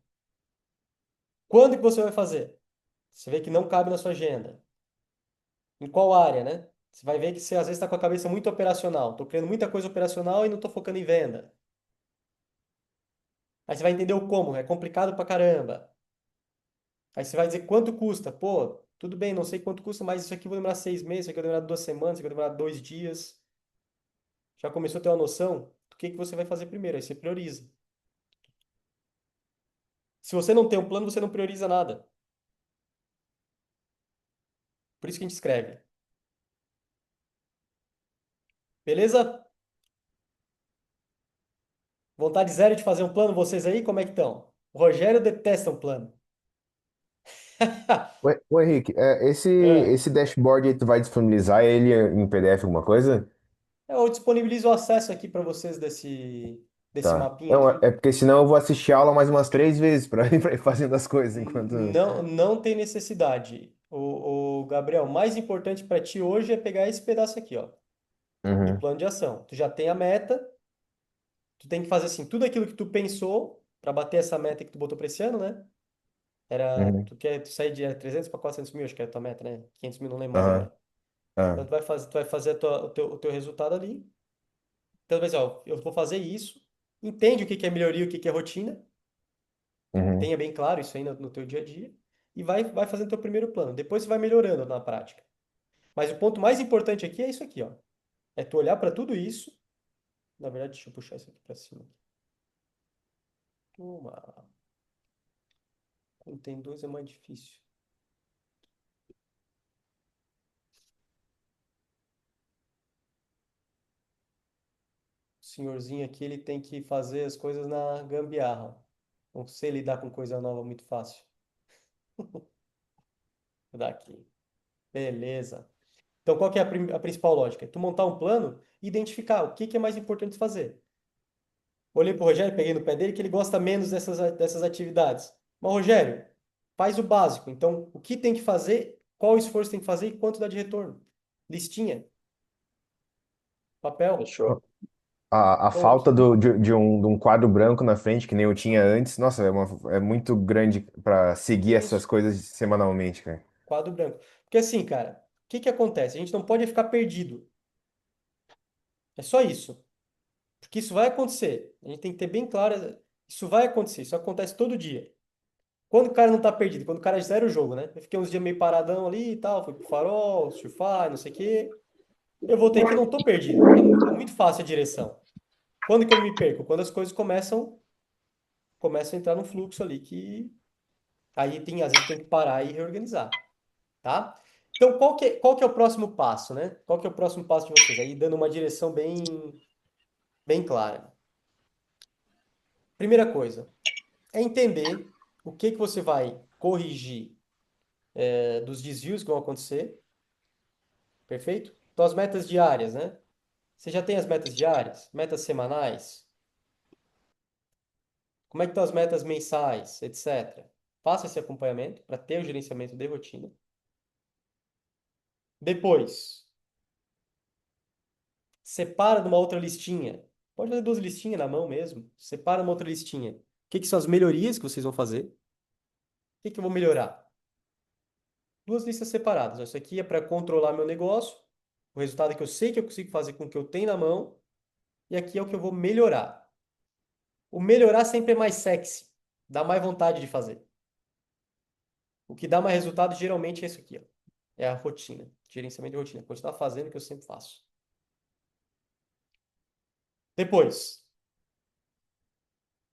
Quando que você vai fazer? Você vê que não cabe na sua agenda. Em qual área, né? Você vai ver que você às vezes está com a cabeça muito operacional. Estou criando muita coisa operacional e não estou focando em venda. Aí você vai entender o como. É complicado pra caramba. Aí você vai dizer quanto custa. Pô, tudo bem, não sei quanto custa, mas isso aqui vai demorar 6 meses, isso aqui vai demorar 2 semanas, isso aqui vai demorar 2 dias. Já começou a ter uma noção do que você vai fazer primeiro, aí você prioriza. Se você não tem um plano, você não prioriza nada. Por isso que a gente escreve. Beleza? Vontade zero de fazer um plano, vocês aí, como é que estão? O Rogério detesta um plano. Ô, Henrique, esse, É. esse dashboard aí tu vai disponibilizar ele em PDF, alguma coisa? Eu disponibilizo o acesso aqui para vocês desse Tá. mapinha Não, aqui. é porque senão eu vou assistir a aula mais umas 3 vezes pra pra ir fazendo as coisas enquanto. Não tem necessidade. O Gabriel, o mais importante para ti hoje é pegar esse pedaço aqui, ó, de Uhum, plano de ação. Tu já tem a meta, tu tem que fazer assim, tudo aquilo que tu pensou para bater essa meta que tu botou para esse ano, né? uhum, Tu quer sair de 300 para 400 mil, acho que é a tua meta, né? 500 mil, não lembro mais aham, agora. Então ah, tu vai fazer o teu resultado ali. Então, vai dizer, ó, eu vou fazer isso. Entende o que que é melhoria, o que que é rotina. uhum, Tenha bem claro isso aí no teu dia a dia. E vai fazendo teu primeiro plano. Depois você vai melhorando na prática. Mas o ponto mais importante aqui é isso aqui, ó. É tu olhar para tudo isso. Na verdade, deixa eu puxar isso aqui para cima. Uma. Quando tem dois é mais difícil. O senhorzinho aqui, ele tem que fazer as coisas na gambiarra. Não sei lidar com coisa nova muito fácil. Vou dar aqui. Beleza. Então, qual que é a principal lógica? É tu montar um plano e identificar o que que é mais importante fazer. Olhei pro Rogério, peguei no pé dele, que ele gosta menos dessas atividades. Mas, Rogério, faz o básico. Então, o que tem que fazer, qual esforço tem que fazer e quanto dá de retorno? Listinha, papel. Fechou. A Pronto. falta de um quadro branco na frente, que nem eu tinha antes, nossa, é muito grande pra seguir essas Isso, coisas semanalmente, cara. quadro branco. Porque assim, cara, o que que acontece? A gente não pode ficar perdido. É só isso. Porque isso vai acontecer. A gente tem que ter bem claro, isso vai acontecer. Isso acontece todo dia. Quando o cara não tá perdido, quando o cara zera o jogo, né? Eu fiquei uns dias meio paradão ali e tal, fui pro farol, surfar, não sei o quê. Eu voltei aqui, não tô perdido. Tá muito fácil a direção. Quando que eu me perco? Quando as coisas começam a entrar num fluxo ali que aí tem, às vezes tem que parar e reorganizar, tá? Então, qual que é o próximo passo, né? Qual que é o próximo passo de vocês? Aí dando uma direção bem clara. Primeira coisa, é entender o que que você vai corrigir dos desvios que vão acontecer, perfeito? Então, as metas diárias, né? Você já tem as metas diárias, metas semanais, como é que estão as metas mensais, etc. Faça esse acompanhamento para ter o gerenciamento de rotina. Depois, separa de uma outra listinha. Pode fazer duas listinhas na mão mesmo. Separa uma outra listinha. O que que são as melhorias que vocês vão fazer? O que que eu vou melhorar? Duas listas separadas. Isso aqui é para controlar meu negócio. O resultado é que eu sei que eu consigo fazer com o que eu tenho na mão. E aqui é o que eu vou melhorar. O melhorar sempre é mais sexy. Dá mais vontade de fazer. O que dá mais resultado geralmente é isso aqui, ó. É a rotina. Gerenciamento de rotina. Continuar fazendo o que eu sempre faço. Depois,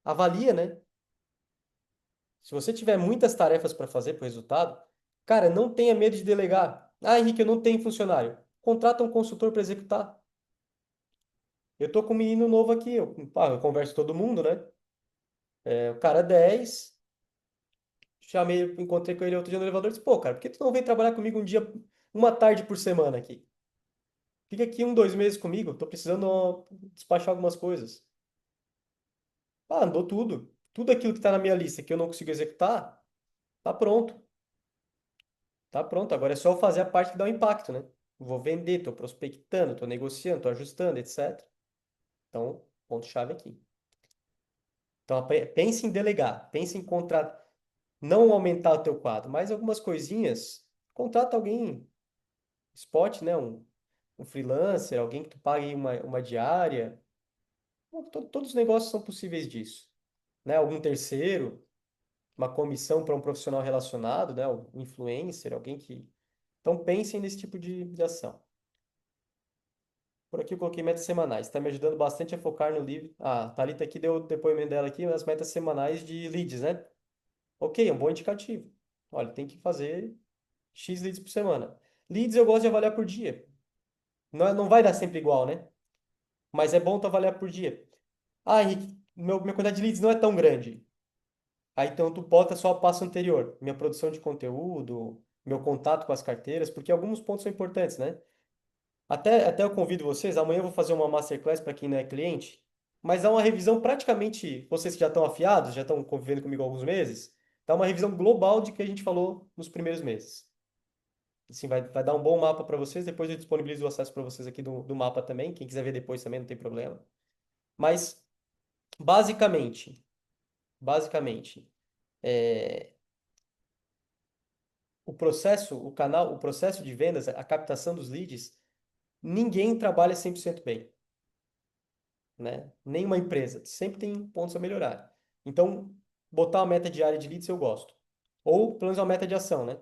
avalia, né? Se você tiver muitas tarefas para fazer para o resultado, cara, não tenha medo de delegar. Ah, Henrique, eu não tenho funcionário. Contrata um consultor para executar. Eu tô com um menino novo aqui, eu converso com todo mundo, né? O cara é 10, chamei, encontrei com ele outro dia no elevador e disse, pô, cara, por que tu não vem trabalhar comigo um dia, uma tarde por semana aqui? Fica aqui 2 meses comigo, tô precisando ó, despachar algumas coisas. Ah, andou tudo. Tudo aquilo que tá na minha lista que eu não consigo executar, tá pronto. Tá pronto, agora é só fazer a parte que dá o impacto, né? Vou vender, tô prospectando, tô negociando, tô ajustando, etc. Então, ponto-chave aqui. Então, pense em delegar, pense em contratar, não aumentar o teu quadro, mas algumas coisinhas, contrata alguém, spot, né? Um freelancer, alguém que tu pague uma diária. Bom, todos os negócios são possíveis disso, né? Algum terceiro, uma comissão para um profissional relacionado, né? Um influencer, alguém que... Então, pensem nesse tipo de ação. Por aqui eu coloquei metas semanais. Está me ajudando bastante a focar no livro. A Thalita aqui deu o depoimento dela aqui, as metas semanais de leads, né? Ok, é um bom indicativo. Olha, tem que fazer X leads por semana. Leads eu gosto de avaliar por dia. Não vai dar sempre igual, né? Mas é bom tu avaliar por dia. Ah, Henrique, minha quantidade de leads não é tão grande. Aí então tu bota só o passo anterior. Minha produção de conteúdo, meu contato com as carteiras, porque alguns pontos são importantes, né? Até eu convido vocês, amanhã eu vou fazer uma masterclass para quem não é cliente, mas dá uma revisão praticamente, vocês que já estão afiados, já estão convivendo comigo há alguns meses, dá uma revisão global de que a gente falou nos primeiros meses. Assim, vai dar um bom mapa para vocês, depois eu disponibilizo o acesso para vocês aqui do mapa também, quem quiser ver depois também não tem problema. Mas, basicamente, basicamente, é, o processo de vendas, a captação dos leads, ninguém trabalha 100% bem, né? Nenhuma empresa. Sempre tem pontos a melhorar. Então, botar uma meta diária de leads eu gosto. Ou, pelo menos, uma meta de ação, né?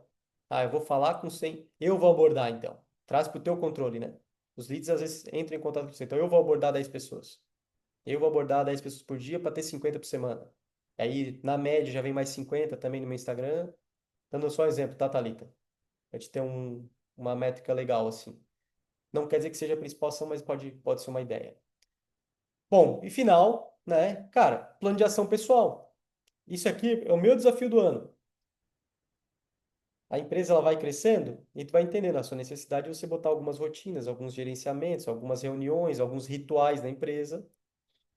Ah, eu vou falar com 100, eu vou abordar, então. Traz para o teu controle, né? Os leads, às vezes, entram em contato com você. Então, eu vou abordar 10 pessoas. Eu vou abordar 10 pessoas por dia para ter 50 por semana. Aí, na média, já vem mais 50 também no meu Instagram. Dando só um exemplo, tá, Thalita? Pra te ter uma métrica legal, assim. Não quer dizer que seja a principal ação, mas pode ser uma ideia. Bom, e final, né? Cara, plano de ação pessoal. Isso aqui é o meu desafio do ano. A empresa ela vai crescendo e tu vai entendendo a sua necessidade de você botar algumas rotinas, alguns gerenciamentos, algumas reuniões, alguns rituais na empresa,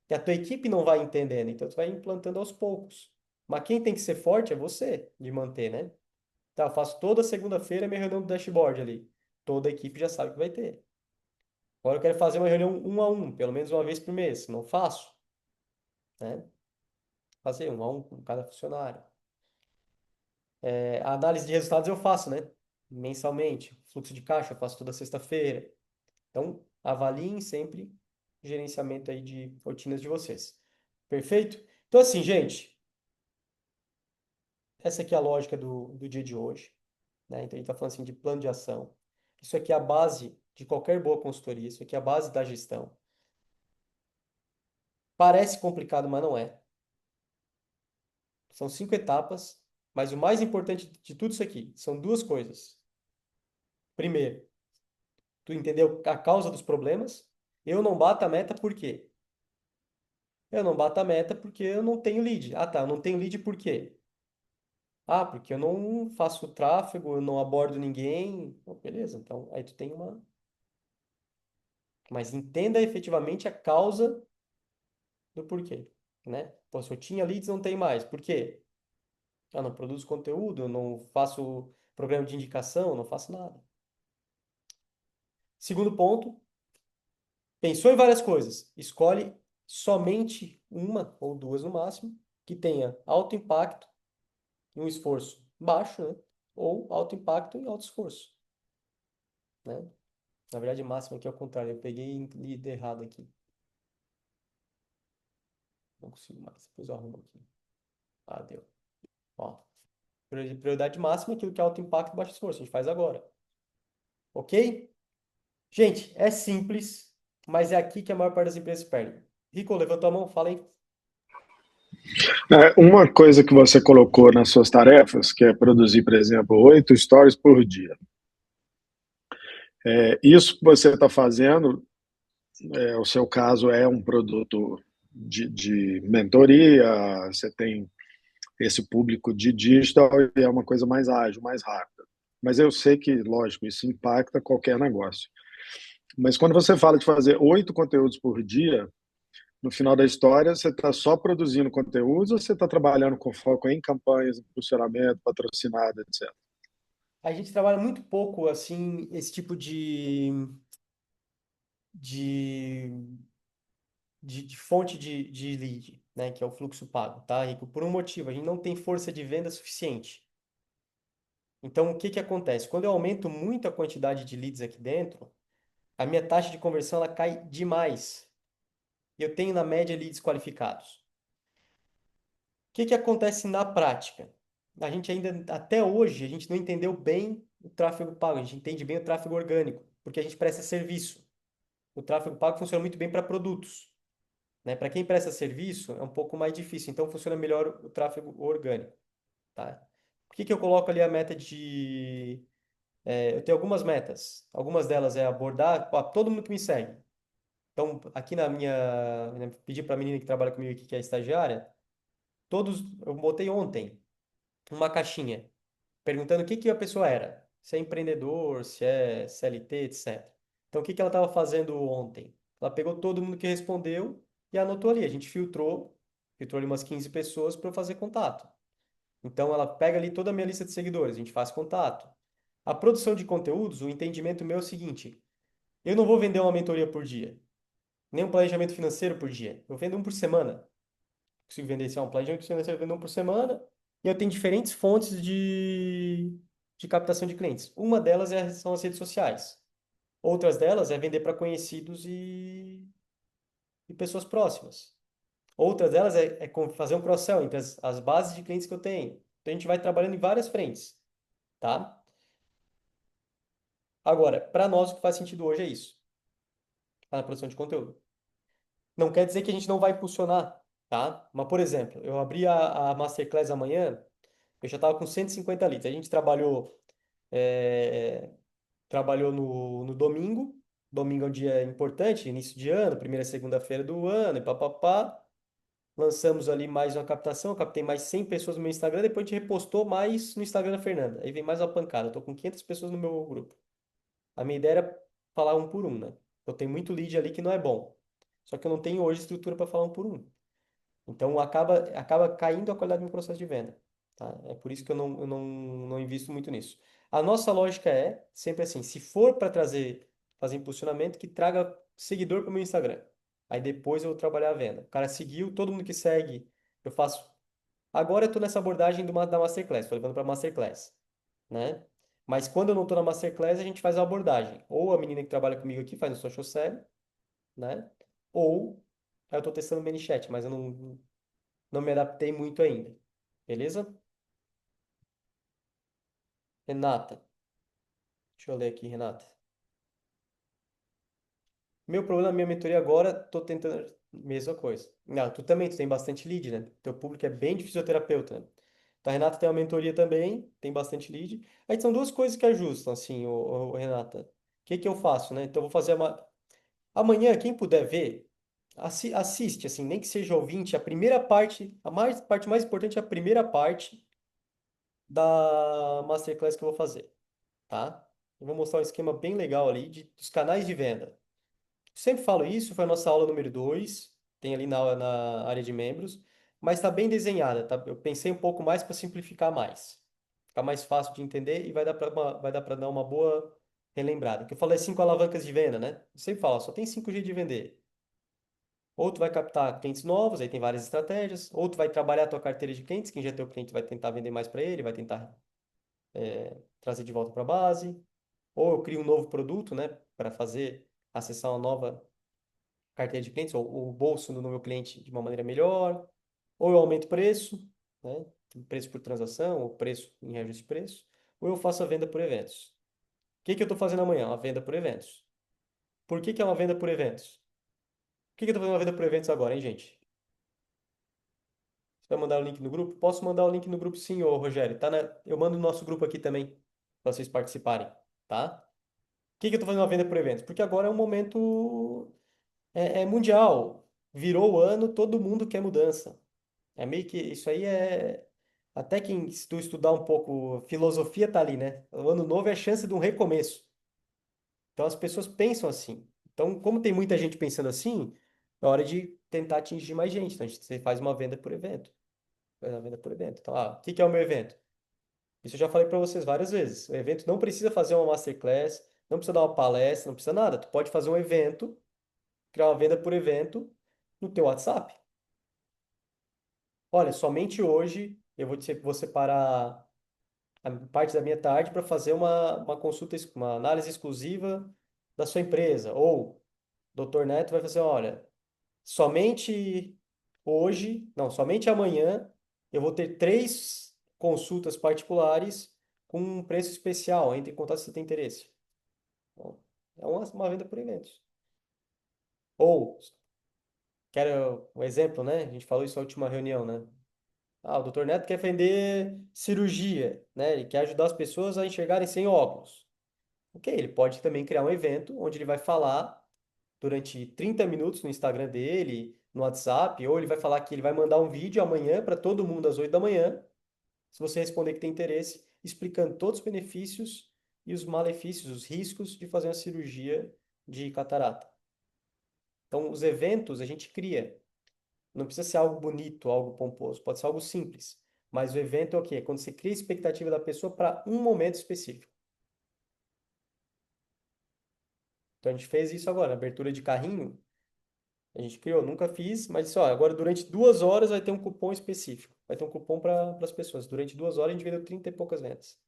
que a tua equipe não vai entendendo, então tu vai implantando aos poucos. Mas quem tem que ser forte é você, de manter, né? Tá, eu faço toda segunda-feira minha reunião do dashboard ali. Toda a equipe já sabe que vai ter. Agora eu quero fazer uma reunião um a um, pelo menos uma vez por mês. Não faço, né? Fazer um a um com cada funcionário. A análise de resultados eu faço, né? Mensalmente. Fluxo de caixa eu faço toda sexta-feira. Então, avaliem sempre o gerenciamento aí de rotinas de vocês. Perfeito? Então, assim, gente, essa aqui é a lógica do dia de hoje, né? Então, a gente está falando assim de plano de ação. Isso aqui é a base de qualquer boa consultoria. Isso aqui é a base da gestão. Parece complicado, mas não é. São 5 etapas, mas o mais importante de tudo isso aqui são duas coisas. Primeiro, tu entendeu a causa dos problemas. Eu não bato a meta por quê? Eu não bato a meta porque eu não tenho lead. Ah, tá, eu não tenho lead por quê? Ah, porque eu não faço tráfego, eu não abordo ninguém. Pô, beleza, então aí tu tem uma. Mas entenda efetivamente a causa do porquê, né? Pô, se eu tinha leads, não tem mais. Por quê? Eu não produzo conteúdo, eu não faço programa de indicação, eu não faço nada. Segundo ponto, pensou em várias coisas. Escolhe somente uma ou duas no máximo que tenha alto impacto e um esforço baixo, né? Ou alto impacto e alto esforço, né? Na verdade, máximo aqui é o contrário. Eu peguei e li errado aqui. Não consigo mais. Depois eu arrumo aqui. Ah, deu. Ó, prioridade máxima é aquilo que é alto impacto e baixo esforço. A gente faz agora. Ok? Gente, é simples, mas é aqui que a maior parte das empresas perde. Rico, levantou a mão, fala aí. Uma coisa que você colocou nas suas tarefas, que é produzir, por exemplo, 8 stories por dia. Isso que você está fazendo, o seu caso é um produto de mentoria, você tem esse público de digital e é uma coisa mais ágil, mais rápida. Mas eu sei que, lógico, isso impacta qualquer negócio. Mas quando você fala de fazer 8 conteúdos por dia, no final da história, você está só produzindo conteúdos ou você está trabalhando com foco em campanhas, impulsionamento, patrocinado, etc? A gente trabalha muito pouco, assim, esse tipo de, de fonte de lead, né? Que é o fluxo pago, tá, Rico? Por um motivo, a gente não tem força de venda suficiente. Então, o que que acontece? Quando eu aumento muito a quantidade de leads aqui dentro, a minha taxa de conversão ela cai demais. Eu tenho, na média, leads qualificados. O que que acontece na prática? A gente ainda, até hoje, a gente não entendeu bem o tráfego pago, a gente entende bem o tráfego orgânico, porque a gente presta serviço. o tráfego pago funciona muito bem para produtos, né? Para quem presta serviço, é um pouco mais difícil, então funciona melhor o tráfego orgânico, tá? Por que que eu coloco ali a meta de... eu tenho algumas metas. Algumas delas é abordar todo mundo que me segue. Então, aqui pedi para a menina que trabalha comigo aqui, que é estagiária, eu botei ontem uma caixinha perguntando o que que a pessoa era, se é empreendedor, se é CLT, etc. Então, o que que ela estava fazendo ontem? Ela pegou todo mundo que respondeu e anotou ali. A gente filtrou ali umas 15 pessoas para eu fazer contato. Então, ela pega ali toda a minha lista de seguidores, a gente faz contato. A produção de conteúdos, o entendimento meu é o seguinte: eu não vou vender uma mentoria por dia, nem um planejamento financeiro por dia. Eu vendo um por semana. Consigo vender esse um planejamento financeiro, eu vendo um por semana. E eu tenho diferentes fontes de captação de clientes. Uma delas são as redes sociais. Outras delas é vender para conhecidos e pessoas próximas. Outras delas é fazer um cross-sell entre as bases de clientes que eu tenho. Então a gente vai trabalhando em várias frentes, tá? Agora, para nós o que faz sentido hoje é isso, tá? Na produção de conteúdo. Não quer dizer que a gente não vai impulsionar, tá? Mas, por exemplo, eu abri a Masterclass amanhã, eu já estava com 150 leads. A gente é, trabalhou no domingo. Domingo é um dia importante, início de ano, primeira segunda-feira do ano, e papapá. Lançamos ali mais uma captação, eu captei mais 100 pessoas no meu Instagram, depois a gente repostou mais no Instagram da Fernanda. Aí vem mais uma pancada, eu tô com 500 pessoas no meu grupo. A minha ideia era falar um por um, né? Eu tenho muito lead ali que não é bom. Só que eu não tenho hoje estrutura para falar um por um. Então acaba caindo a qualidade do meu processo de venda, tá? É por isso que eu não invisto muito nisso. A nossa lógica é sempre assim, se for para fazer impulsionamento, que traga seguidor para o meu Instagram. Aí depois eu vou trabalhar a venda. O cara seguiu, todo mundo que segue, eu faço. Agora eu estou nessa abordagem da Masterclass, estou levando para Masterclass, né? Mas quando eu não estou na Masterclass, a gente faz a abordagem. Ou a menina que trabalha comigo aqui faz no social selling, né? Ou eu estou testando o ManyChat, mas eu não me adaptei muito ainda. Beleza? Renata. Deixa eu ler aqui, Renata. Meu problema na minha mentoria agora, tô tentando. Mesma coisa. Não, tu tem bastante lead, né? Teu público é bem de fisioterapeuta, né? Então, a Renata tem uma mentoria também, tem bastante lead. Aí são duas coisas que ajustam, assim, Renata. O que que eu faço, né? Então, eu vou fazer uma. Amanhã, quem puder ver, assiste, assim, nem que seja ouvinte, a primeira parte, parte mais importante é a primeira parte da Masterclass que eu vou fazer. Tá? Eu vou mostrar um esquema bem legal ali dos canais de venda. Sempre falo isso, foi a nossa aula número 2, tem ali na área de membros, mas está bem desenhada, tá? Eu pensei um pouco mais para simplificar mais. Ficar mais fácil de entender e vai dar para dar uma boa relembrada. Que eu falei 5 alavancas de venda, né? Eu sempre falo, só tem 5 jeitos de vender. Ou tu vai captar clientes novos, aí tem várias estratégias. Ou tu vai trabalhar a tua carteira de clientes, quem já é teu cliente vai tentar vender mais para ele, vai tentar trazer de volta para a base. Ou eu crio um novo produto, né, para fazer acessar uma nova carteira de clientes, ou o bolso do meu cliente de uma maneira melhor. Ou eu aumento o preço, né, preço por transação, ou preço em reajuste de preço. Ou eu faço a venda por eventos. O que que eu estou fazendo amanhã? Uma venda por eventos. Por que que é uma venda por eventos? Por que que eu estou fazendo uma venda por eventos agora, hein, gente? Você vai mandar o link no grupo? Posso mandar o link no grupo sim, ô Rogério. Eu mando no nosso grupo aqui também, para vocês participarem, tá? Por que que eu estou fazendo uma venda por eventos? Porque agora é um momento mundial. Virou o ano, todo mundo quer mudança. É meio que isso aí é. Até quem, se tu estudar um pouco, filosofia tá ali, né? O ano novo é a chance de um recomeço. Então as pessoas pensam assim. Então, como tem muita gente pensando assim, é hora de tentar atingir mais gente. Então, você faz uma venda por evento. Faz uma venda por evento. Então, o que que é o meu evento? Isso eu já falei para vocês várias vezes. O evento não precisa fazer uma masterclass, não precisa dar uma palestra, não precisa nada. Tu pode fazer um evento, criar uma venda por evento no teu WhatsApp. Olha, somente hoje eu vou separar a parte da minha tarde para fazer uma consulta, uma análise exclusiva da sua empresa. Ou o Dr. Neto vai fazer, olha, somente hoje, não, somente amanhã eu vou ter 3 consultas particulares com um preço especial. Entre em contato se você tem interesse. Bom, é uma venda por eventos. Ou, quero um exemplo, né? A gente falou isso na última reunião, né? Ah, o doutor Neto quer vender cirurgia, né? Ele quer ajudar as pessoas a enxergarem sem óculos. Ok, ele pode também criar um evento onde ele vai falar durante 30 minutos no Instagram dele, no WhatsApp, ou ele vai falar que ele vai mandar um vídeo amanhã para todo mundo às 8 da manhã, se você responder que tem interesse, explicando todos os benefícios e os malefícios, os riscos de fazer uma cirurgia de catarata. Então, os eventos a gente cria. Não precisa ser algo bonito, algo pomposo, pode ser algo simples. Mas o evento é o quê? É quando você cria a expectativa da pessoa para um momento específico. Então, a gente fez isso agora, abertura de carrinho. A gente criou, nunca fiz, mas disse, ó, agora durante 2 horas vai ter um cupom específico. Vai ter um cupom para as pessoas. Durante 2 horas a gente vendeu 30 e poucas vendas.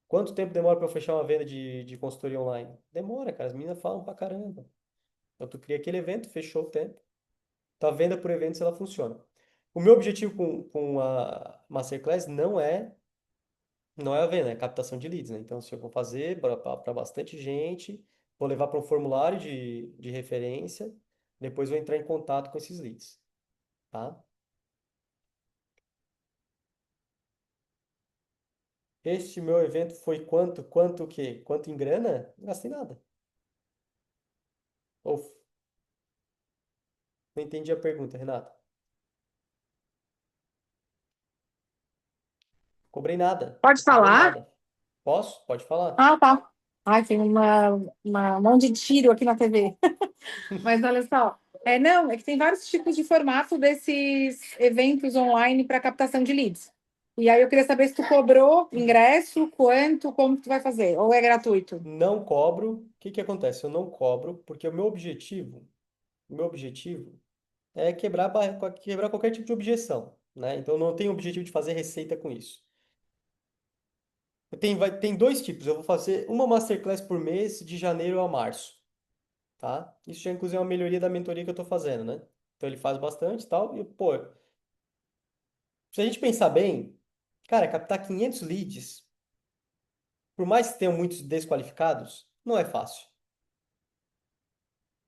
Quanto tempo demora para eu fechar uma venda de consultoria online? Demora, cara. As meninas falam pra caramba. Então tu cria aquele evento, fechou o tempo. Tua venda por eventos ela funciona. O meu objetivo com a Masterclass não é a venda, é a captação de leads, né? Então, se eu vou fazer para bastante gente, vou levar para um formulário de referência, depois vou entrar em contato com esses leads, tá? Este meu evento foi quanto o quê? Quanto em grana? Não gastei nada. Ou, não entendi a pergunta, Renata. Cobrei nada. Pode Cobrei falar? nada. Posso? Pode falar. Ah, tá. Ai, tem um monte de tiro aqui na TV. Mas olha só. Não, é que tem vários tipos de formato desses eventos online para captação de leads. E aí eu queria saber se tu cobrou ingresso, quanto, como que tu vai fazer? Ou é gratuito? Não cobro. O que que acontece? Eu não cobro porque o meu objetivo é quebrar qualquer tipo de objeção, né? Então, eu não tenho o objetivo de fazer receita com isso. Tem dois tipos. Eu vou fazer uma masterclass por mês de janeiro a março, tá? Isso já, inclusive, é uma melhoria da mentoria que eu estou fazendo, né? Então, ele faz bastante e tal. E, pô, se a gente pensar bem, cara, captar 500 leads, por mais que tenham muitos desqualificados, não é fácil.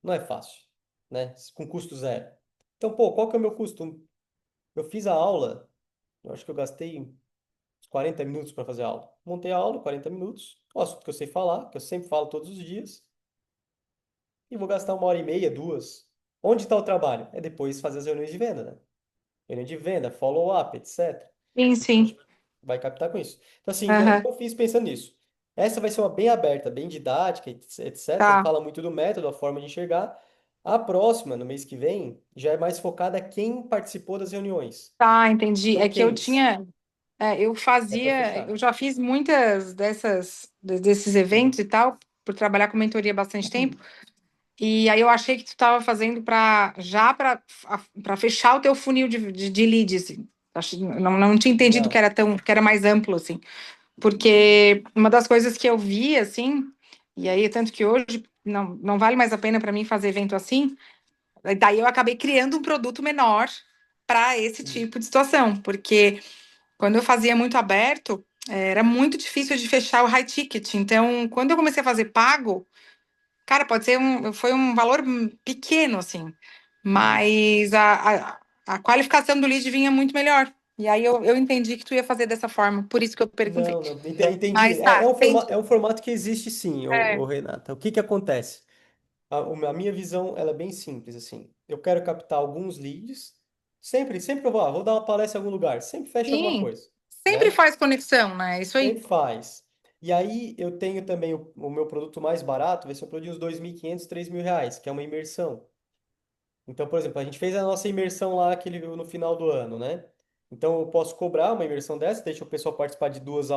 Não é fácil, né? Com custo zero. Então, pô, qual que é o meu custo? Eu fiz a aula, eu acho que eu gastei uns 40 minutos para fazer a aula. Montei a aula, 40 minutos, o assunto que eu sei falar, que eu sempre falo todos os dias, e vou gastar 1 hora e meia, 2. Onde está o trabalho? É depois fazer as reuniões de venda, né? Reunião de venda, follow-up, etc. Sim, A sim. gente vai captar com isso. Então, assim, Aham. eu fiz pensando nisso. Essa vai ser uma bem aberta, bem didática, etc. Tá, Fala muito do método, a forma de enxergar. A próxima, no mês que vem, já é mais focada quem participou das reuniões. tá, entendi. Então, É que eu case, tinha. Eu é para fazia, fechar. eu já fiz muitas desses eventos Uhum. e tal, por trabalhar com mentoria há bastante tempo. E aí eu achei que tu estava fazendo para fechar o teu funil de leads, assim. Não tinha entendido Não. que era mais amplo, assim. Porque uma das coisas que eu vi, assim, e aí tanto que hoje não vale mais a pena para mim fazer evento assim, daí eu acabei criando um produto menor para esse Uhum. tipo de situação, porque quando eu fazia muito aberto, era muito difícil de fechar o high ticket. Então, quando eu comecei a fazer pago, cara, foi um valor pequeno, assim, Uhum. mas a qualificação do lead vinha muito melhor. E aí eu entendi que tu ia fazer dessa forma, por isso que eu perguntei. Não, não, entendi. Mas É, tá, é um forma, entendi. é um formato que existe sim, É, Renata. O que que acontece? A minha visão, ela é bem simples, assim. Eu quero captar alguns leads. Sempre que eu vou dar uma palestra em algum lugar, sempre fecha alguma sim, coisa, sempre né? faz conexão, né? Isso aí. Sempre faz. E aí eu tenho também o meu produto mais barato, vai ser um produto de uns 2.500, R$ 3.000, que é uma imersão. Então, por exemplo, a gente fez a nossa imersão lá no final do ano, né? Então, eu posso cobrar uma imersão dessa, deixa o pessoal participar de 2,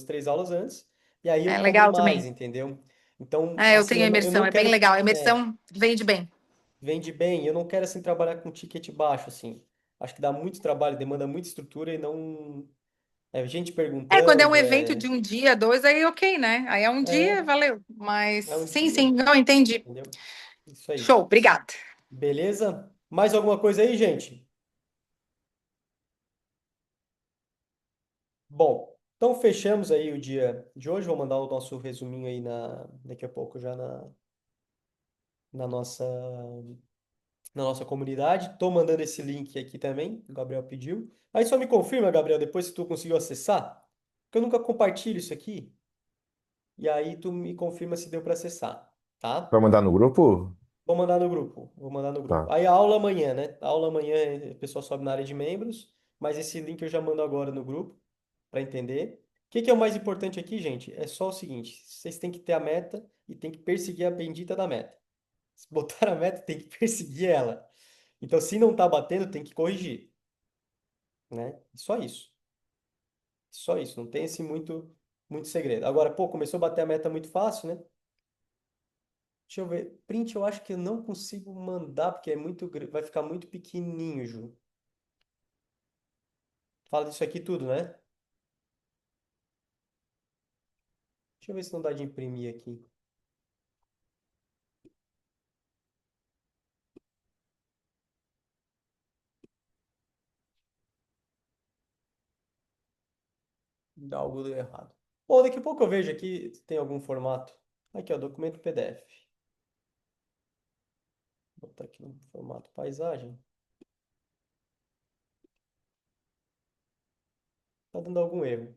3 aulas antes, e aí eu É cobro legal mais, também. entendeu? Então, É, eu assim, tenho eu a não, eu imersão, não é bem quero, legal. A imersão vende bem. vende bem, eu não quero, assim, trabalhar com ticket baixo, assim. Acho que dá muito trabalho, demanda muita estrutura e não... É gente Quando é um perguntando, evento de um dia, dois, aí ok, né? Aí é um dia, é, valeu. Mas é um sim, sim, dia, não entendi. entendeu? Isso aí. Show, obrigada. Beleza? Mais alguma coisa aí, gente? Bom, então fechamos aí o dia de hoje. Vou mandar o nosso resuminho aí daqui a pouco já na nossa, na nossa comunidade. Tô mandando esse link aqui também, o Gabriel pediu. Aí só me confirma, Gabriel, depois se tu conseguiu acessar, porque eu nunca compartilho isso aqui. E aí tu me confirma se deu para acessar, tá? Vai mandar no grupo? Vou mandar no grupo, vou mandar no grupo. Tá. Aí a aula amanhã, né? A aula amanhã o pessoal sobe na área de membros, mas esse link eu já mando agora no grupo para entender. O que que é o mais importante aqui, gente? É só o seguinte: vocês têm que ter a meta e tem que perseguir a bendita da meta. Se botar a meta, tem que perseguir ela. Então, se não tá batendo, tem que corrigir, né? Só isso. Só isso. Não tem esse muito segredo. Agora, pô, começou a bater a meta muito fácil, né? Deixa eu ver. Print eu acho que eu não consigo mandar, porque é vai ficar muito pequenininho, Ju. Fala disso aqui tudo, né? Deixa eu ver se não dá de imprimir aqui. Dá algo deu errado. Bom, daqui a pouco eu vejo aqui se tem algum formato. Aqui, ó, documento PDF. Vou botar aqui no formato paisagem. Tá dando algum erro.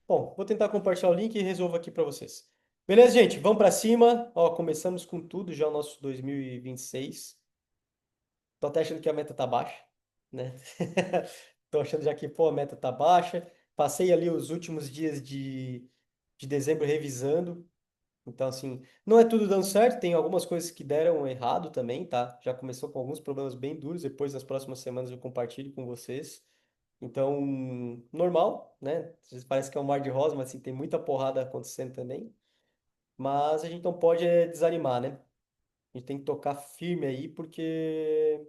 Bom, vou tentar compartilhar o link e resolvo aqui para vocês. Beleza, gente? Vamos para cima. Ó, começamos com tudo já o nosso 2026. Tô até achando que a meta tá baixa, né? Tô achando já que, pô, a meta tá baixa. Passei ali os últimos dias de dezembro revisando. Então, assim, não é tudo dando certo, tem algumas coisas que deram errado também, tá? Já começou com alguns problemas bem duros, depois nas próximas semanas eu compartilho com vocês. Então, normal, né? Às vezes parece que é um mar de rosa, mas assim, tem muita porrada acontecendo também. Mas a gente não pode desanimar, né? A gente tem que tocar firme aí, porque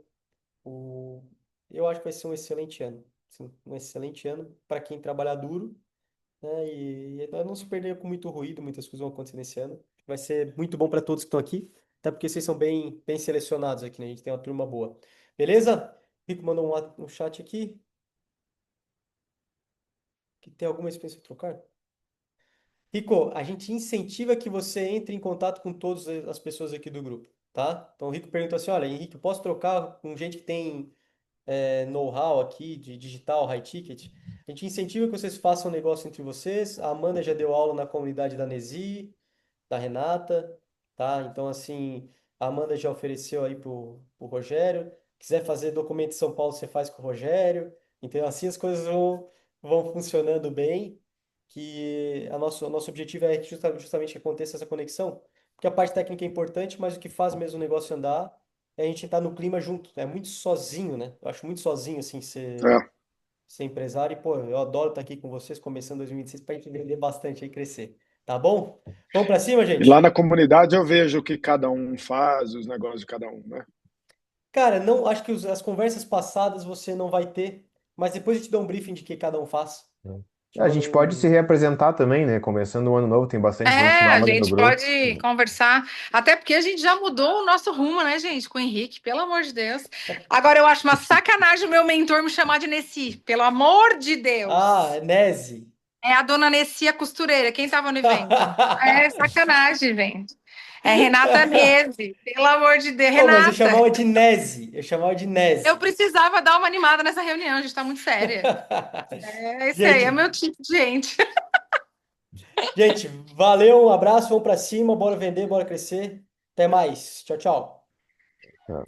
o... eu acho que vai ser um excelente ano. Sim, um excelente ano para quem trabalhar duro, né? E não se perder com muito ruído, muitas coisas vão acontecer nesse ano. Vai ser muito bom para todos que estão aqui, até porque vocês são bem selecionados aqui, né? A gente tem uma turma boa. Beleza? Rico mandou um chat aqui. Que tem alguma experiência para trocar? Rico, a gente incentiva que você entre em contato com todas as pessoas aqui do grupo, tá? Então o Rico perguntou assim, olha, Henrique, eu posso trocar com gente que tem know-how aqui de digital, high ticket? A gente incentiva que vocês façam um negócio entre vocês. A Amanda já deu aula na comunidade da Nesi, da Renata, tá? Então, assim, a Amanda já ofereceu aí pro Rogério. Quiser fazer documento em São Paulo, você faz com o Rogério. Então, assim as coisas vão funcionando bem, que o nosso objetivo é justamente que aconteça essa conexão, porque a parte técnica é importante, mas o que faz mesmo o negócio andar é a gente estar no clima junto. É muito sozinho, né? Eu acho muito sozinho, assim, É. ser empresário. E, pô, eu adoro estar aqui com vocês, começando 2026, para a gente vender bastante e crescer. Tá bom? Vamos para cima, E lá gente? na comunidade eu vejo o que cada um faz, os negócios de cada um, né? Cara, não, acho que as conversas passadas você não vai ter, mas depois eu te dou um briefing de que cada um faz. Te A mando gente pode se um. reapresentar também, né? Começando o ano novo, tem bastante gente É, a nova ali no gente grupo. pode conversar, até porque a gente já mudou o nosso rumo, né, gente, com o Henrique, pelo amor de Deus. Agora eu acho uma sacanagem o meu mentor me chamar de Nessi, pelo amor de Ah, Deus. Nese. É a dona Nessi, a costureira, quem estava no evento? É sacanagem, gente. É Renata Nese, pelo amor de Deus. Oh, mas eu Renata, chamava de Nese. Eu chamava de eu Nese. precisava dar uma animada nessa reunião, a gente tá muito séria. É isso aí, é Gente, meu tipo de gente. gente, valeu, um abraço, vamos pra cima, bora vender, bora crescer. Até mais. Tchau, tchau. Tá.